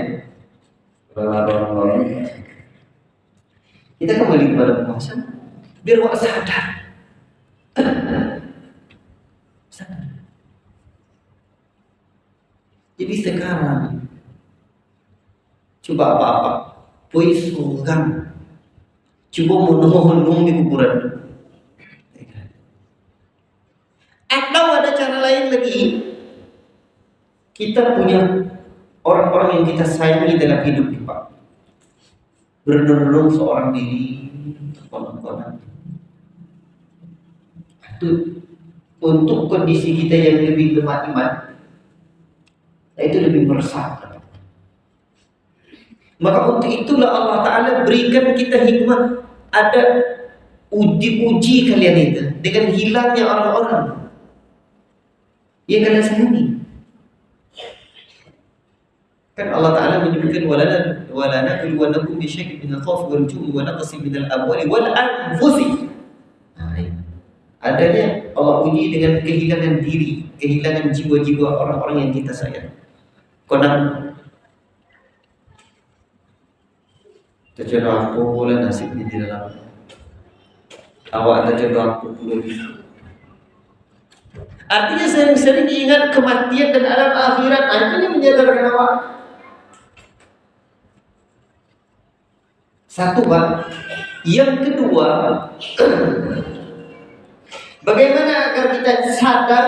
Kalau lorong kita kembali kepada pembahasan biar wak sadar. Jadi sekarang coba apa-apa poi surgang, coba menung di kuburan. Atau ada cara lain lagi, kita punya orang-orang yang kita sayangi dalam hidup ini Pak, berenung seorang diri, konon-konon. Itu untuk kondisi kita yang lebih lemah iman, itu lebih meresahkan. Maka untuk itulah Allah Ta'ala berikan kita hikmah. Ada uji kalian itu dengan hilangnya orang-orang yang kalian sayangi. Kan Allah Ta'ala menyebutkan walana kulwanakum bisyai'in min al-khawfi wal ju'i wa naqsin min al-amwali wal anfusi. Adanya Allah uji dengan kehilangan diri, kehilangan jiwa-jiwa orang-orang yang kita sayang. Konon terjadi apa pula nasibnya di dalam awak terjadi apa pula itu. Artinya sering-sering ingat kematian dan alam akhirat. Itu yang menyadarkan awak. Satu Pak. Yang kedua, bagaimana agar kita sadar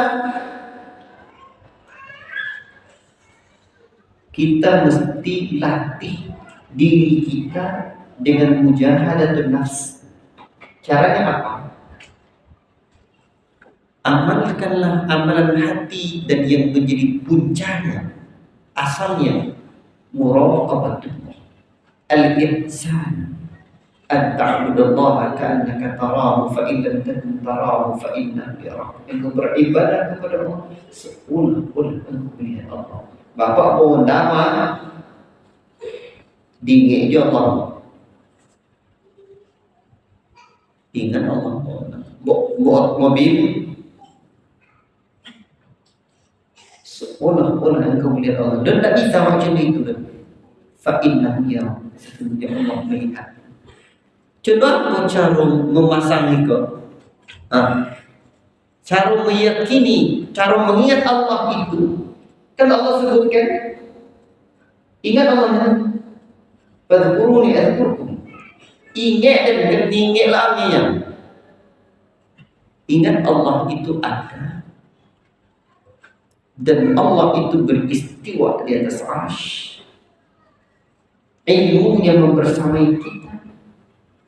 kita mesti latih diri kita dengan mujahadatun nafs. Caranya apa? Amalkanlah amalan hati, dan yang menjadi puncaknya, asalnya muraqabatullah, al-ihsan, an ta'budallaha ka'annaka tarahu fa in lam takun tarahu fa innahu yarah. Engkau beribadah kepada Allah seolah-olah engkau melihat Allah. Bapak mau nama dingin je Allah. Ingat Allah. Bawa mobil seolah-olah engkau melihat Allah. Dan tak bisa macam itu dah. Fa innahu yarah. Sesungguhnya Allah melihat. Coba cara memasang itu. Cara meyakini, cara mengingat Allah itu. Kan Allah sebutkan, ingat Allah. Fadhkuruni adhkurkum. Ingat dan ingatlah yang. Ingat Allah itu ada. Dan Allah itu beristiwa di atas arsy. Ilmunya membersamai kita,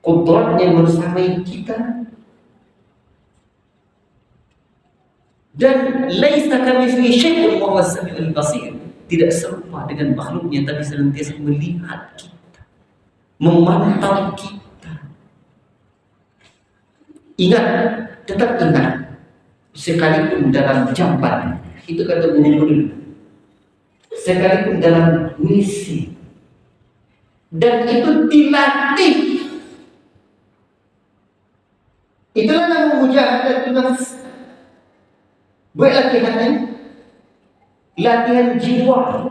qudratnya membersamai kita. Dan laisa kamitslihi syai'un wa huwas samiul basir. Tidak serupa dengan makhluknya, tapi senantiasa melihat kita, memantau kita. Ingat, tetap ingat, sekalipun dalam jamban, itu kata guru-guru, sekalipun dalam WC, dan itu dilatih. Itulah nama mujahadatun nafs. Buat latihannya, latihan jiwa.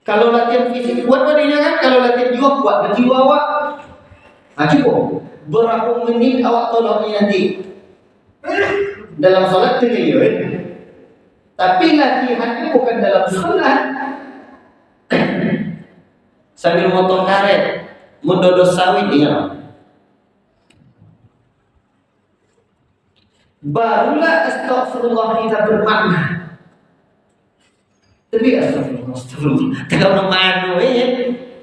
Kalau latihan fisik kuat badannya kan, kalau latihan jiwa kuat berjiwa awak. Cukup. Berapa menit awak tolongnya nanti dalam solat triliun. Tapi latihannya bukan dalam solat. Sambil motong karet, mendodos sawit, ingat. Barulah astagfirullah kita bermakna. Tapi astagfirullah kalau manu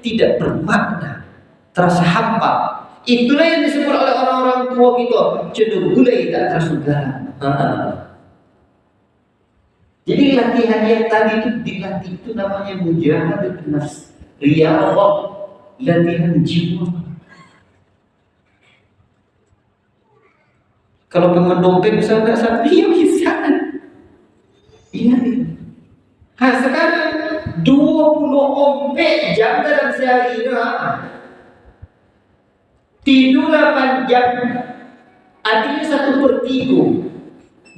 tidak bermakna, terasa hampa. Itulah yang disebut oleh orang-orang tua kita, cenderung gulai tak tersugar. Jadi latihan yang tadi itu dilatih, itu namanya mujahadatun nafs, riyadhah, latihan jiwa. Kalau pengen dompet bisa nggak saat dia bisa. Iya. Sekarang 24 jam dalam sehari ini. Tidur 8 jam. Artinya 1/3.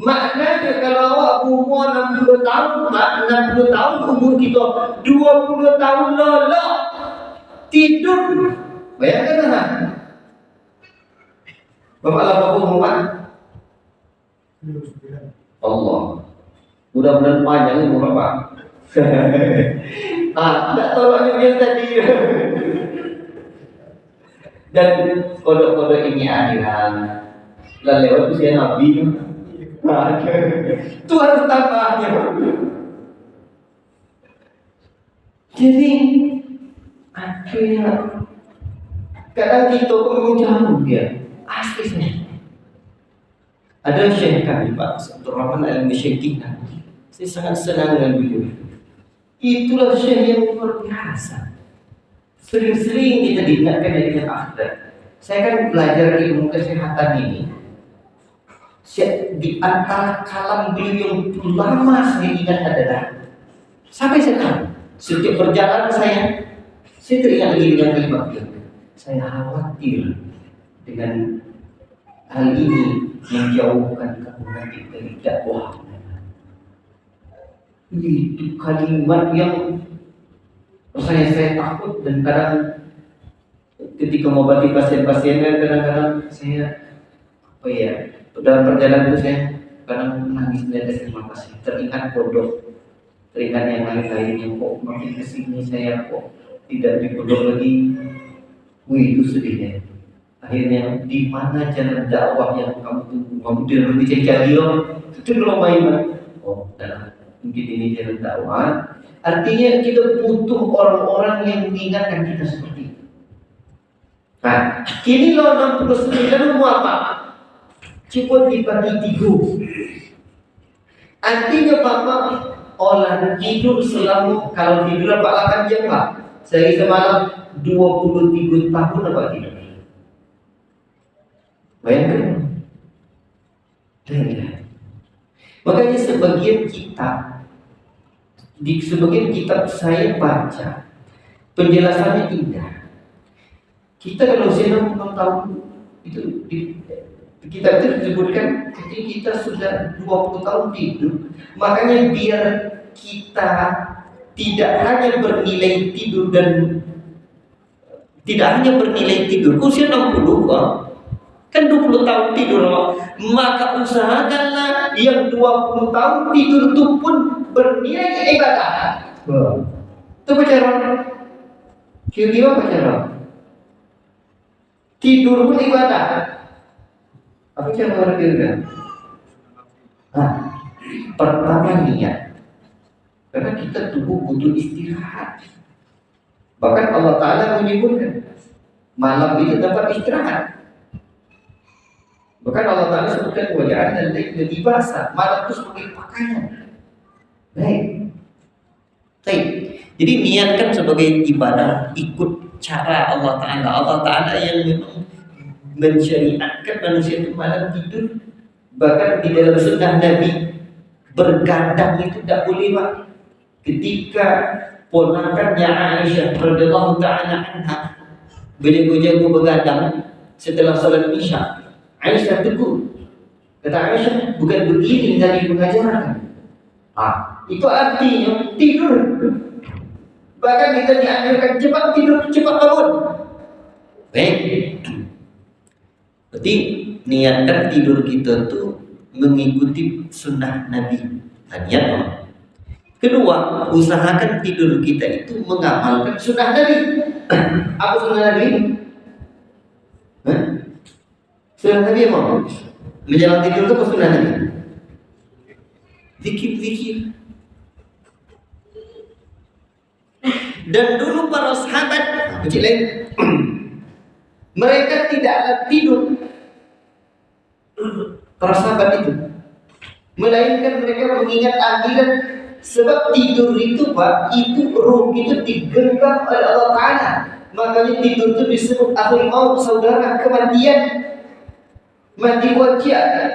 Maknanya kalau awak umur 60 tahun, 60 tahun umur kita 20 tahun lolok tidur. Bayangkan tak? Bapak lapar umur Allah. Mudah-mudahan panjang umur Bapak. Tak tolongnya dia tadi. Dan kodok-kodok ini akhiran. Lalu lewat usia Nabi. Itu harus tambahnya. Jadi akhirnya kadang kita mengucapkan dia aslinya. Ada syekh kami Pak Abdul Rahman Al-Musyaikhina. Saya sangat senang dengan beliau. Itulah syekh yang luar biasa. Sering-sering kita diingatkan dengan akhirat. Saya kan belajar ilmu kesehatan ini. Di antara kalam beliau yang lama saya ingat adalah sampai sekarang. Setiap perjalanan saya teringat lagi dengan kalimat beliau. Saya khawatir dengan hal ini menjauhkan kamu nanti dari dakwah. Itu kalimat yang saya takut, dan kadang ketika mengobati pasien-pasien kadang-kadang saya dalam perjalanan itu saya kadang menangis dari terima kasih, teringat bodoh, teringat yang lain-lain yang kok makin kesini saya kok tidak dibodoh lagi. Itu sedihnya. Akhirnya di mana jalan dakwah yang kamu tunggu? Kamu tidak dicari itu belum main. Mungkin ini jalan dakwah. Artinya kita butuh orang-orang yang mengingatkan kita seperti itu. Nah, kini lo 69 mau apa? Cukup dibagi 3. Artinya Bapak olah tidur selama, kalau tidur 8 jam Pak. Saya semalam 23 tahun apa tidur. Bayangkan. Makanya di sebagian kitab saya baca penjelasannya indah. Kita kalau usia 60 tahun itu kita itu disebutkan ketika kita sudah 20 tahun tidur, makanya biar kita tidak hanya bernilai tidur dan tidak hanya bernilai tidur usia 60 kan 20 tahun tidur, maka usahakanlah yang 20 tahun tidur itu pun bernilai ibadah. Itu bicara kira-kira bicara tidur pun ibadah. Apa cara orang kira? Pertama niat, karena kita tubuh butuh istirahat. Bahkan Allah Ta'ala menyebutkan malam itu tempat istirahat. Bahkan Allah Ta'ala sebutkan wajah dan lebih basah, malam itu sebagai pakaian. Baik. Jadi niatkan sebagai ibadah, ikut cara Allah Ta'ala. Allah Ta'ala yang memang mensyariatkan manusia itu malam tidur. Bahkan di dalam sunnah Nabi bergadang itu tidak boleh Pak. Ketika ponakannya Aisyah radhiyallahu ta'ala anha berjago-jago begadang setelah salat Isya, Aisyah tegur. Kata Aisyah, bukan begini Nabi mengajarkan. Itu artinya tidur. Bahkan kita dianjurkan cepat tidur, cepat bangun. Baik. Berarti niatkan tidur kita tuh mengikuti sunnah Nabi. Niat. Kedua, usahakan tidur kita itu mengamalkan sunnah Nabi. Apa sunnah Nabi? Sunnah Nabi apa? Menjelang tidur itu apa sunnah Nabi? Zikir. Dan dulu para sahabat kecil lain mereka tidaklah tidur, para sahabat itu, melainkan mereka mengingat akhirat. Sebab tidur itu Pak, itu ruh itu digenggam oleh Allah Ta'ala. Makanya tidur itu disebut akhir maut, saudara kematian, mati wajah.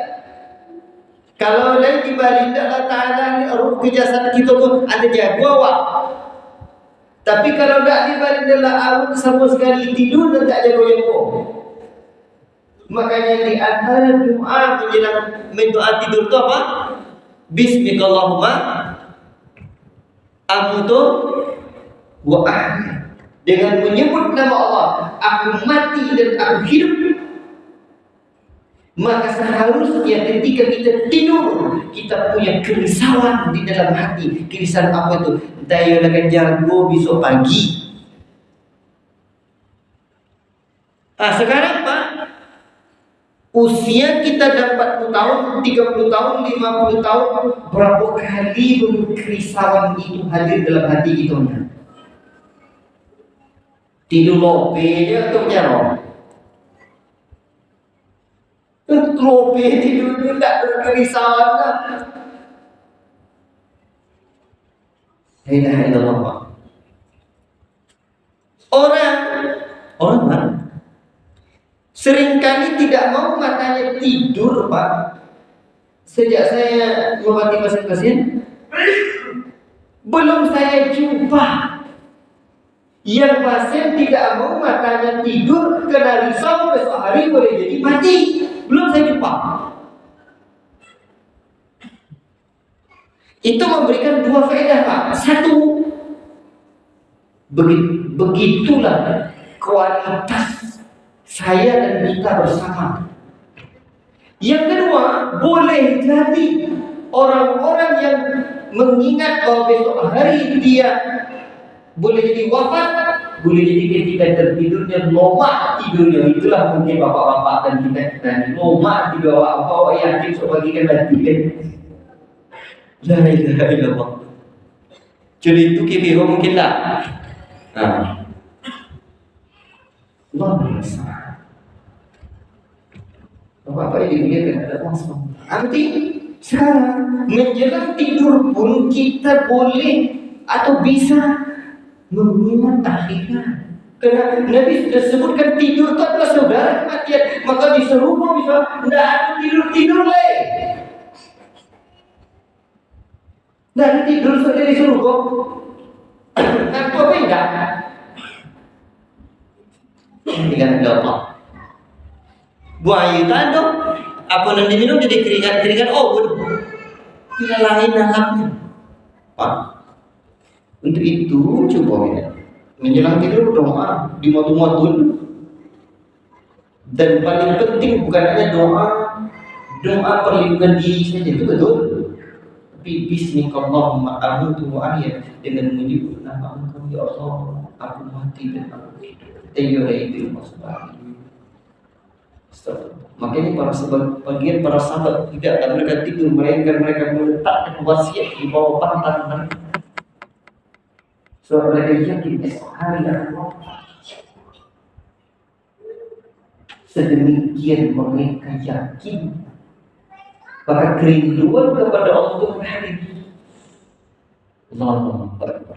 Kalau lain dibalik Allah Ta'ala ruh ke jasad kita pun ada jagowa. Tapi kalau tidak dibalik adalah awal sama sekali tidur dan tak jago-jago. Makanya di antara doa menjelang mendoa tidur itu apa? Bismillahirrahmanirrahim amutu wa ahya. Dengan menyebut nama Allah, aku mati dan aku hidup. Maka seharusnya ketika kita tidur, kita punya kerisauan di dalam hati. Kerisauan apa itu? Daya akan jago besok pagi. Sekarang Pak, usia kita dah 40 tahun, 30 tahun, 50 tahun, berapa kali kerisauan itu hadir dalam hati kita? Tidur lope aja atau nyarong? Lope tidur itu tak berkerisauan lah. La ilaha illallah. Orang mana? Seringkali tidak mau matanya tidur, Pak. Sejak saya mengobati pasien-pasien, belum saya jumpa yang pasien tidak mau matanya tidur karena risau besok hari boleh jadi mati. Belum saya jumpa. Itu memberikan dua faedah, Pak. Satu, begitulah kualitas saya dan kita bersama. Yang kedua, boleh jadi orang-orang yang mengingat bahwa besok hari dia boleh jadi wafat, boleh jadi ketika tertidurnya lomak tidurnya. Itulah mungkin bapak-bapak dan kita lomak tidur bapak yakin sebagian mati kan. La ilaha illallah. Jadi itu kibiro mungkin tak? Nah, Allah biasa. Bapak-bapak ini dia kena ada langsung. Arti sekarang menjelang tidur pun kita boleh atau bisa mengingat akhirat. Karena Nabi sudah sebutkan tidur itu adalah saudara kematian. Maka diserupa bisa tidak ada tidur leh. Tidak ada tidur saja diserupa. Aku apa enggak? Tinggal Allah. Buaya tanda apa yang diminum jadi keringat. Oh, tidak lain nalapnya. Pak. Untuk itu coba ya. Menjelang tidur doa di motu-motu. Dan paling penting bukan hanya doa perlindungan diri saja, itu betul. Tapi bismillahirrahmanirrahim amutu wa ahya, dengan menyebut nama Engkau ya Allah, aku mati dan aku hidup. Itu maksudnya. Makanya bagian para sahabat tidak akan mereka tidur, melainkan mereka meletakkan wasiat di bawah pantat mereka. Sebab mereka yakin esok hari akan wafat. Sedemikian mereka yakin, maka kerinduan kepada Allah itu hadir. Allahu Akbar.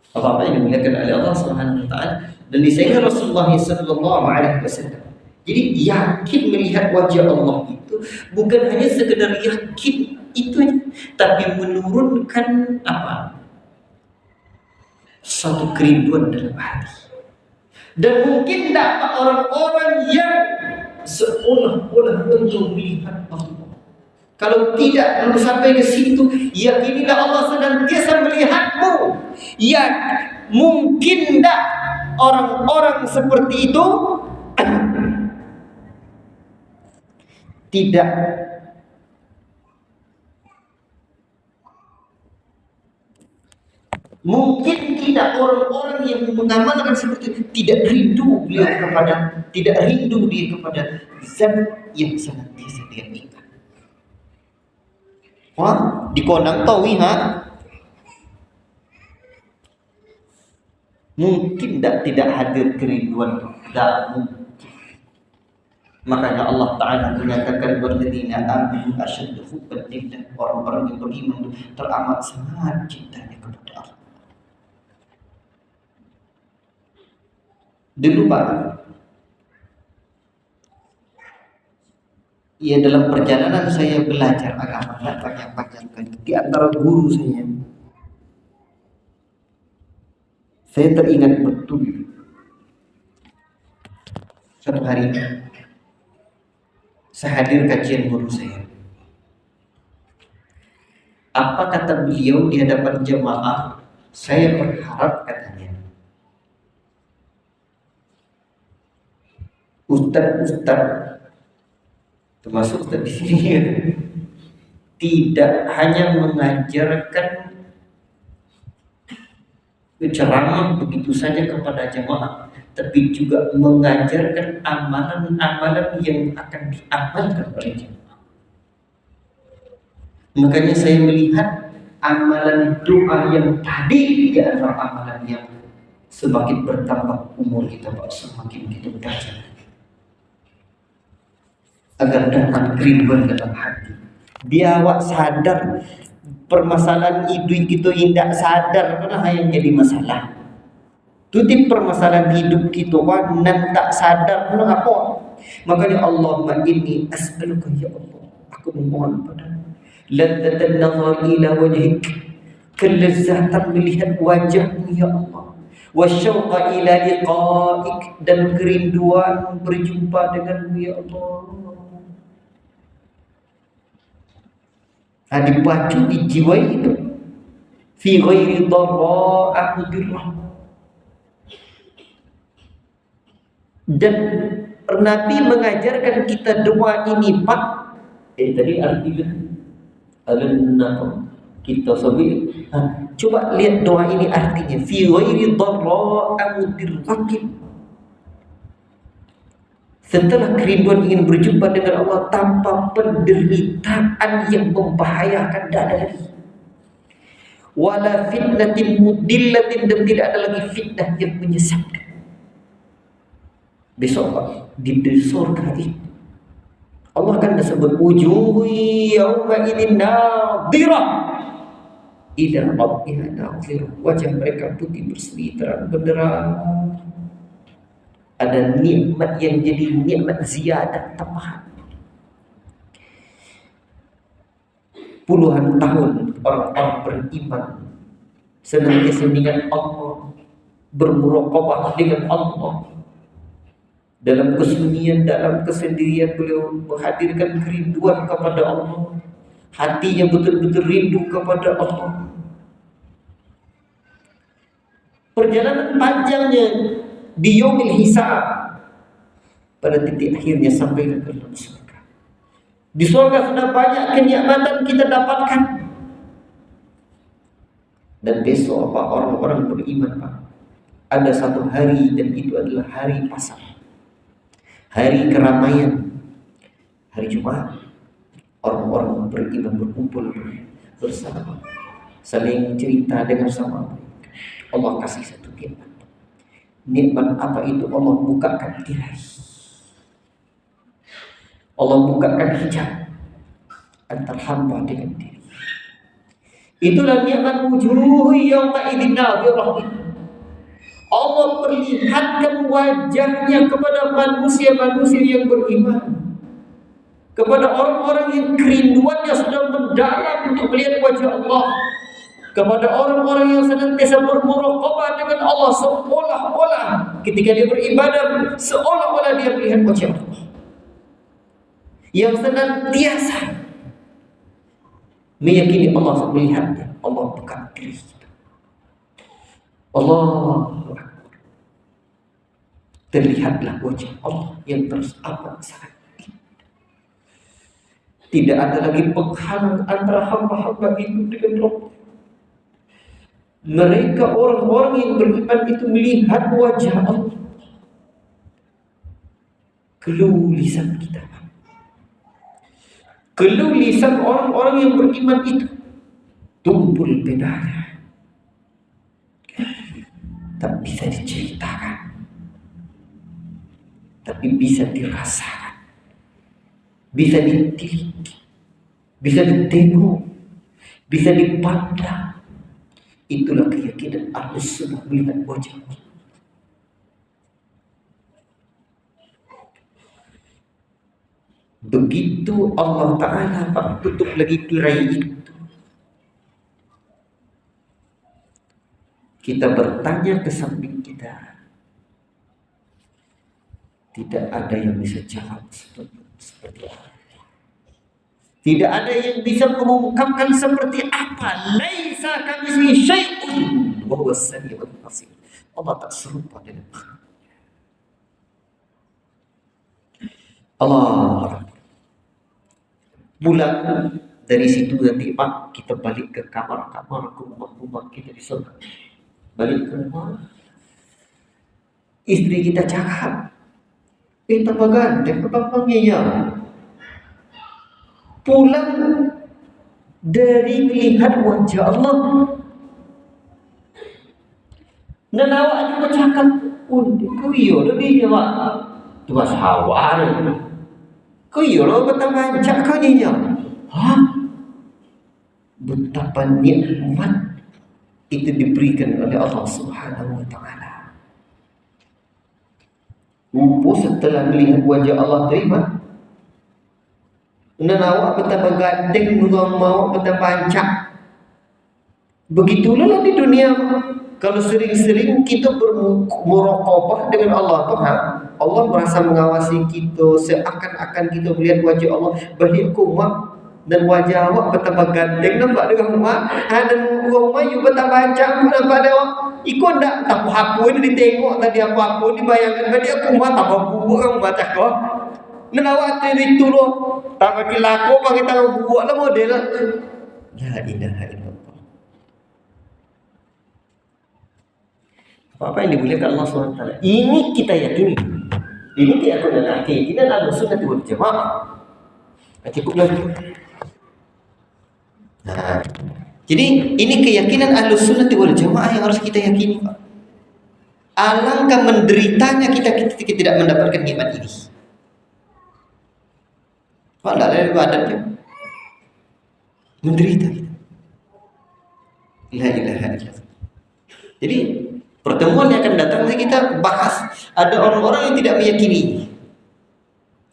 Apa-apa yang dimuliakan oleh Allah Subhanahu wa taala dan disayangkan Rasulullah sallallahu alaihi wasallam. Jadi yakin melihat wajah Allah itu bukan hanya sekedar yakin itu aja, tapi menurunkan apa? Satu kerinduan dalam hati. Dan mungkin dapat orang-orang yang seolah-olah untuk melihat Allah. Kalau tidak belum sampai ke situ, yakinilah Allah senantiasa melihatmu. Ya, mungkin tak orang-orang seperti itu tidak mungkin tidak orang-orang yang mengamalkan seperti itu tidak rindu dia kepada zat yang senantiasa dia ingat. Wah, di konang tahu ha? Mungkin tidak hadir kerinduan, tidak mungkin. Makanya Allah Ta'ala menyatakan walladzina amanu asyaddu hubban lillah, orang-orang yang beriman teramat sangat cintanya kepada Allah. Dulu Pak, ya dalam perjalanan saya belajar agama banyak di antara guru saya teringat betul satu hari saya hadir kajian guru saya. Apa kata beliau di hadapan jemaah? Saya berharap katanya, Ustaz termasuk Ustaz di sini tidak hanya mengajarkan ceramah begitu saja kepada jemaah, tapi juga mengajarkan amalan-amalan yang akan diamalkan oleh jemaah. Makanya saya melihat amalan doa yang tadi di antara amalan yang semakin bertambah umur kita Pak, semakin kita belajar agar datang kerinduan dalam hati. Biar awak sadar permasalahan hidup itu tidak sadar pernah yang jadi masalah. Itu permasalahan hidup kita kan nan tak sadar nak apa. Makanya Allahumma inni as'aluka ya Allah, aku memohon padamu ladzatan nazar ila wajhik, kelezatan melihat wajahmu ya Allah, wasyauqa ila liqa'ik, dan kerinduan berjumpa denganmu ya Allah. Dibaca di jiwa itu fi ghairi dharra'a mudirrah. Dan Nabi mengajarkan kita doa ini Pak. Tadi artinya alun kita sabi. Coba lihat doa ini artinya fi ghairi dharra'a mudirrah. Setelah kerinduan ingin berjumpa dengan Allah tanpa penderitaan yang membahayakan, tidak ada lagi. Wala fitnatin mudillatin, dan tidak ada lagi fitnah yang menyesatkan. Besok Pak, di surga itu Allah akan sebut wujuhu yawma idzin nadhirah ila rabbiha nadhirah. Wajah mereka putih berseri terang benderang. Ada nikmat yang jadi nikmat ziyadah tambahan. Puluhan tahun orang-orang beriman senantiasa dengan Allah, bermuraqabah dengan Allah. Dalam kesunyian, dalam kesendirian beliau menghadirkan kerinduan kepada Allah. Hatinya betul-betul rindu kepada Allah. Perjalanan panjangnya di yaumil hisab, pada titik akhirnya sampai ke dalam surga. Di surga sudah banyak kenikmatan kita dapatkan. Dan besok apa orang-orang beriman Pak, ada satu hari, dan itu adalah hari pasar, hari keramaian, hari Jumat. Orang-orang beriman berkumpul bersama, saling cerita dengan sama. Allah kasih satu nikmat. Nikmat apa itu? Allah bukakan tirai, Allah bukakan hijab antara hamba dengan diri. Itulah nikmat wujuhu yawma idzin nadhirah. Allah perlihatkan wajahnya kepada manusia-manusia yang beriman, kepada orang-orang yang kerinduannya sudah mendalam untuk melihat wajah Allah, kepada orang-orang yang senantiasa bermuraqabah dengan Allah, seolah-olah ketika dia beribadah seolah-olah dia melihat wajah Allah, yang senantiasa meyakini Allah melihatnya. Allah bukan diri kita. Allah terlihatlah wajah Allah yang terus amat sangat. Tidak ada lagi penghalang antara hamba-hamba itu dengan Allah. Mereka orang-orang yang beriman itu melihat wajah Allah. Keluh lisan kita, keluh lisan orang-orang yang beriman itu tumpul bedanya, tak bisa diceritakan, tapi bisa dirasakan, bisa ditiliki, bisa ditengok, bisa dipandang. Itulah keyakinan Ahlus Sunnah melihat wajah Allah. Begitu Allah Ta'ala tutup lagi tirai itu, kita bertanya ke samping kita, tidak ada yang bisa jawab seperti apa. Tidak ada yang bisa mengungkapkan seperti apa. Laisa kamitslihi syai'un wa huwas samiul basir. Allah tak serupa dengan Allah. Pulang dari situ nanti Pak, kita balik ke kamar-kamar, ke rumah-rumah kita di surga. Balik ke rumah, istri kita cakap, tambah ganteng, abang-abangnya ya. Pulang dari melihat wajah Allah, dan awak juga cakap, kau iyo lebih ya Pak, itu bahasa Hawa. Kau iyo lo betapa cakapnya. Hah? Betapa nikmat itu diberikan oleh Allah Subhanahu wa Ta'ala. Rupa setelah melihat wajah Allah terima. Dan awak betapa ganteng, orang mau betapa pancak. Begitulah di dunia. Kalau sering-sering kita bermuraqabah dengan Allah Tuhan, Allah merasa mengawasi kita seakan-akan kita melihat wajah Allah. Balik ke rumah dan wajah awak betapa ganteng nampak dengan rumah, dan rumah you betapa pancak nampak dia awak. Ikut tak apa ini ditengok tadi apa dibayangkan balik aku rumah tak apa orang baca kau. Dan awak tadi itu loh, tak bagi laku bagi tahu buat lah model. La ilaha illallah. Apa yang dimuliakan Allah SWT. Ini kita yakini. Ini keyakinan Ahlussunnah wal Jamaah. Cukup lagi. Nah, jadi ini keyakinan Ahlussunnah wal Jamaah yang harus kita yakini, Pak. Alangkah menderitanya kita tidak mendapatkan nikmat ini. Pak, tidak ada ibadatnya. Menderita kita. La ilaha illallah. Jadi pertemuan yang akan datang kita bahas ada orang-orang yang tidak meyakini.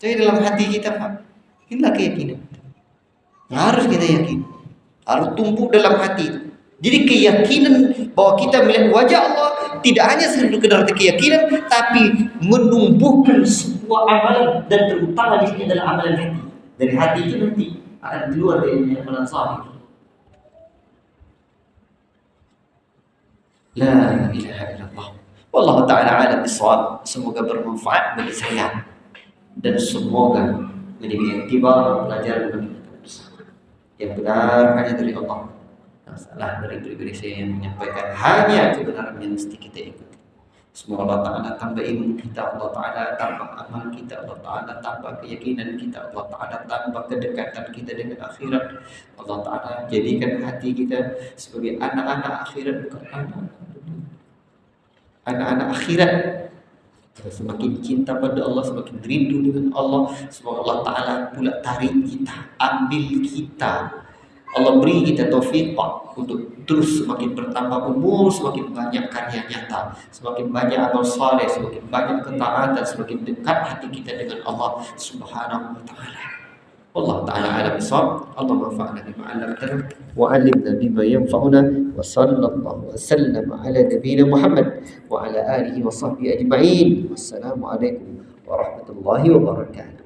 Jadi dalam hati kita, Pak, inilah keyakinan. Harus kita yakini. Harus tumbuh dalam hati. Jadi keyakinan bahwa kita melihat wajah Allah tidak hanya sekedar keyakinan, tapi menumbuhkan sebuah amalan, dan terutama di sini adalah amalan hati. Dari hati itu nanti akan keluar dari amalan zahir. La ilaha illallah. Wallahu ta'ala a'lam bishawab. Semoga bermanfaat bagi saya dan semoga menjadi iktibar pelajaran bagi kita bersama. Yang benar hanya dari Allah. Yang salah dari pribadi saya yang menyampaikan hanya kebenaran yang mesti kita ikuti. Semoga Allah Ta'ala tambah ilmu kita, Allah Ta'ala tambah amal kita, Allah Ta'ala tambah keyakinan kita, Allah Ta'ala tambah kedekatan kita dengan akhirat. Allah Ta'ala jadikan hati kita sebagai anak-anak akhirat, bukan anak-anak akhirat. Semakin cinta pada Allah, semakin rindu dengan Allah. Semoga Allah Ta'ala pula tarik kita, ambil kita. Allah beri kita taufik untuk terus semakin bertambah umur, semakin banyak karya nyata, semakin banyak amal saleh, semakin banyak ketaatan, semakin dekat hati kita dengan Allah Subhanahu wa taala. Allah taala alam bisawab. Allah manfa'na bima 'allamtana wa 'allimna bima yanfa'una wa sallallahu wa sallama ala nabiyyina Muhammad wa ala alihi wa sahbihi ajma'in. Wassalamu alaikum warahmatullahi wabarakatuh.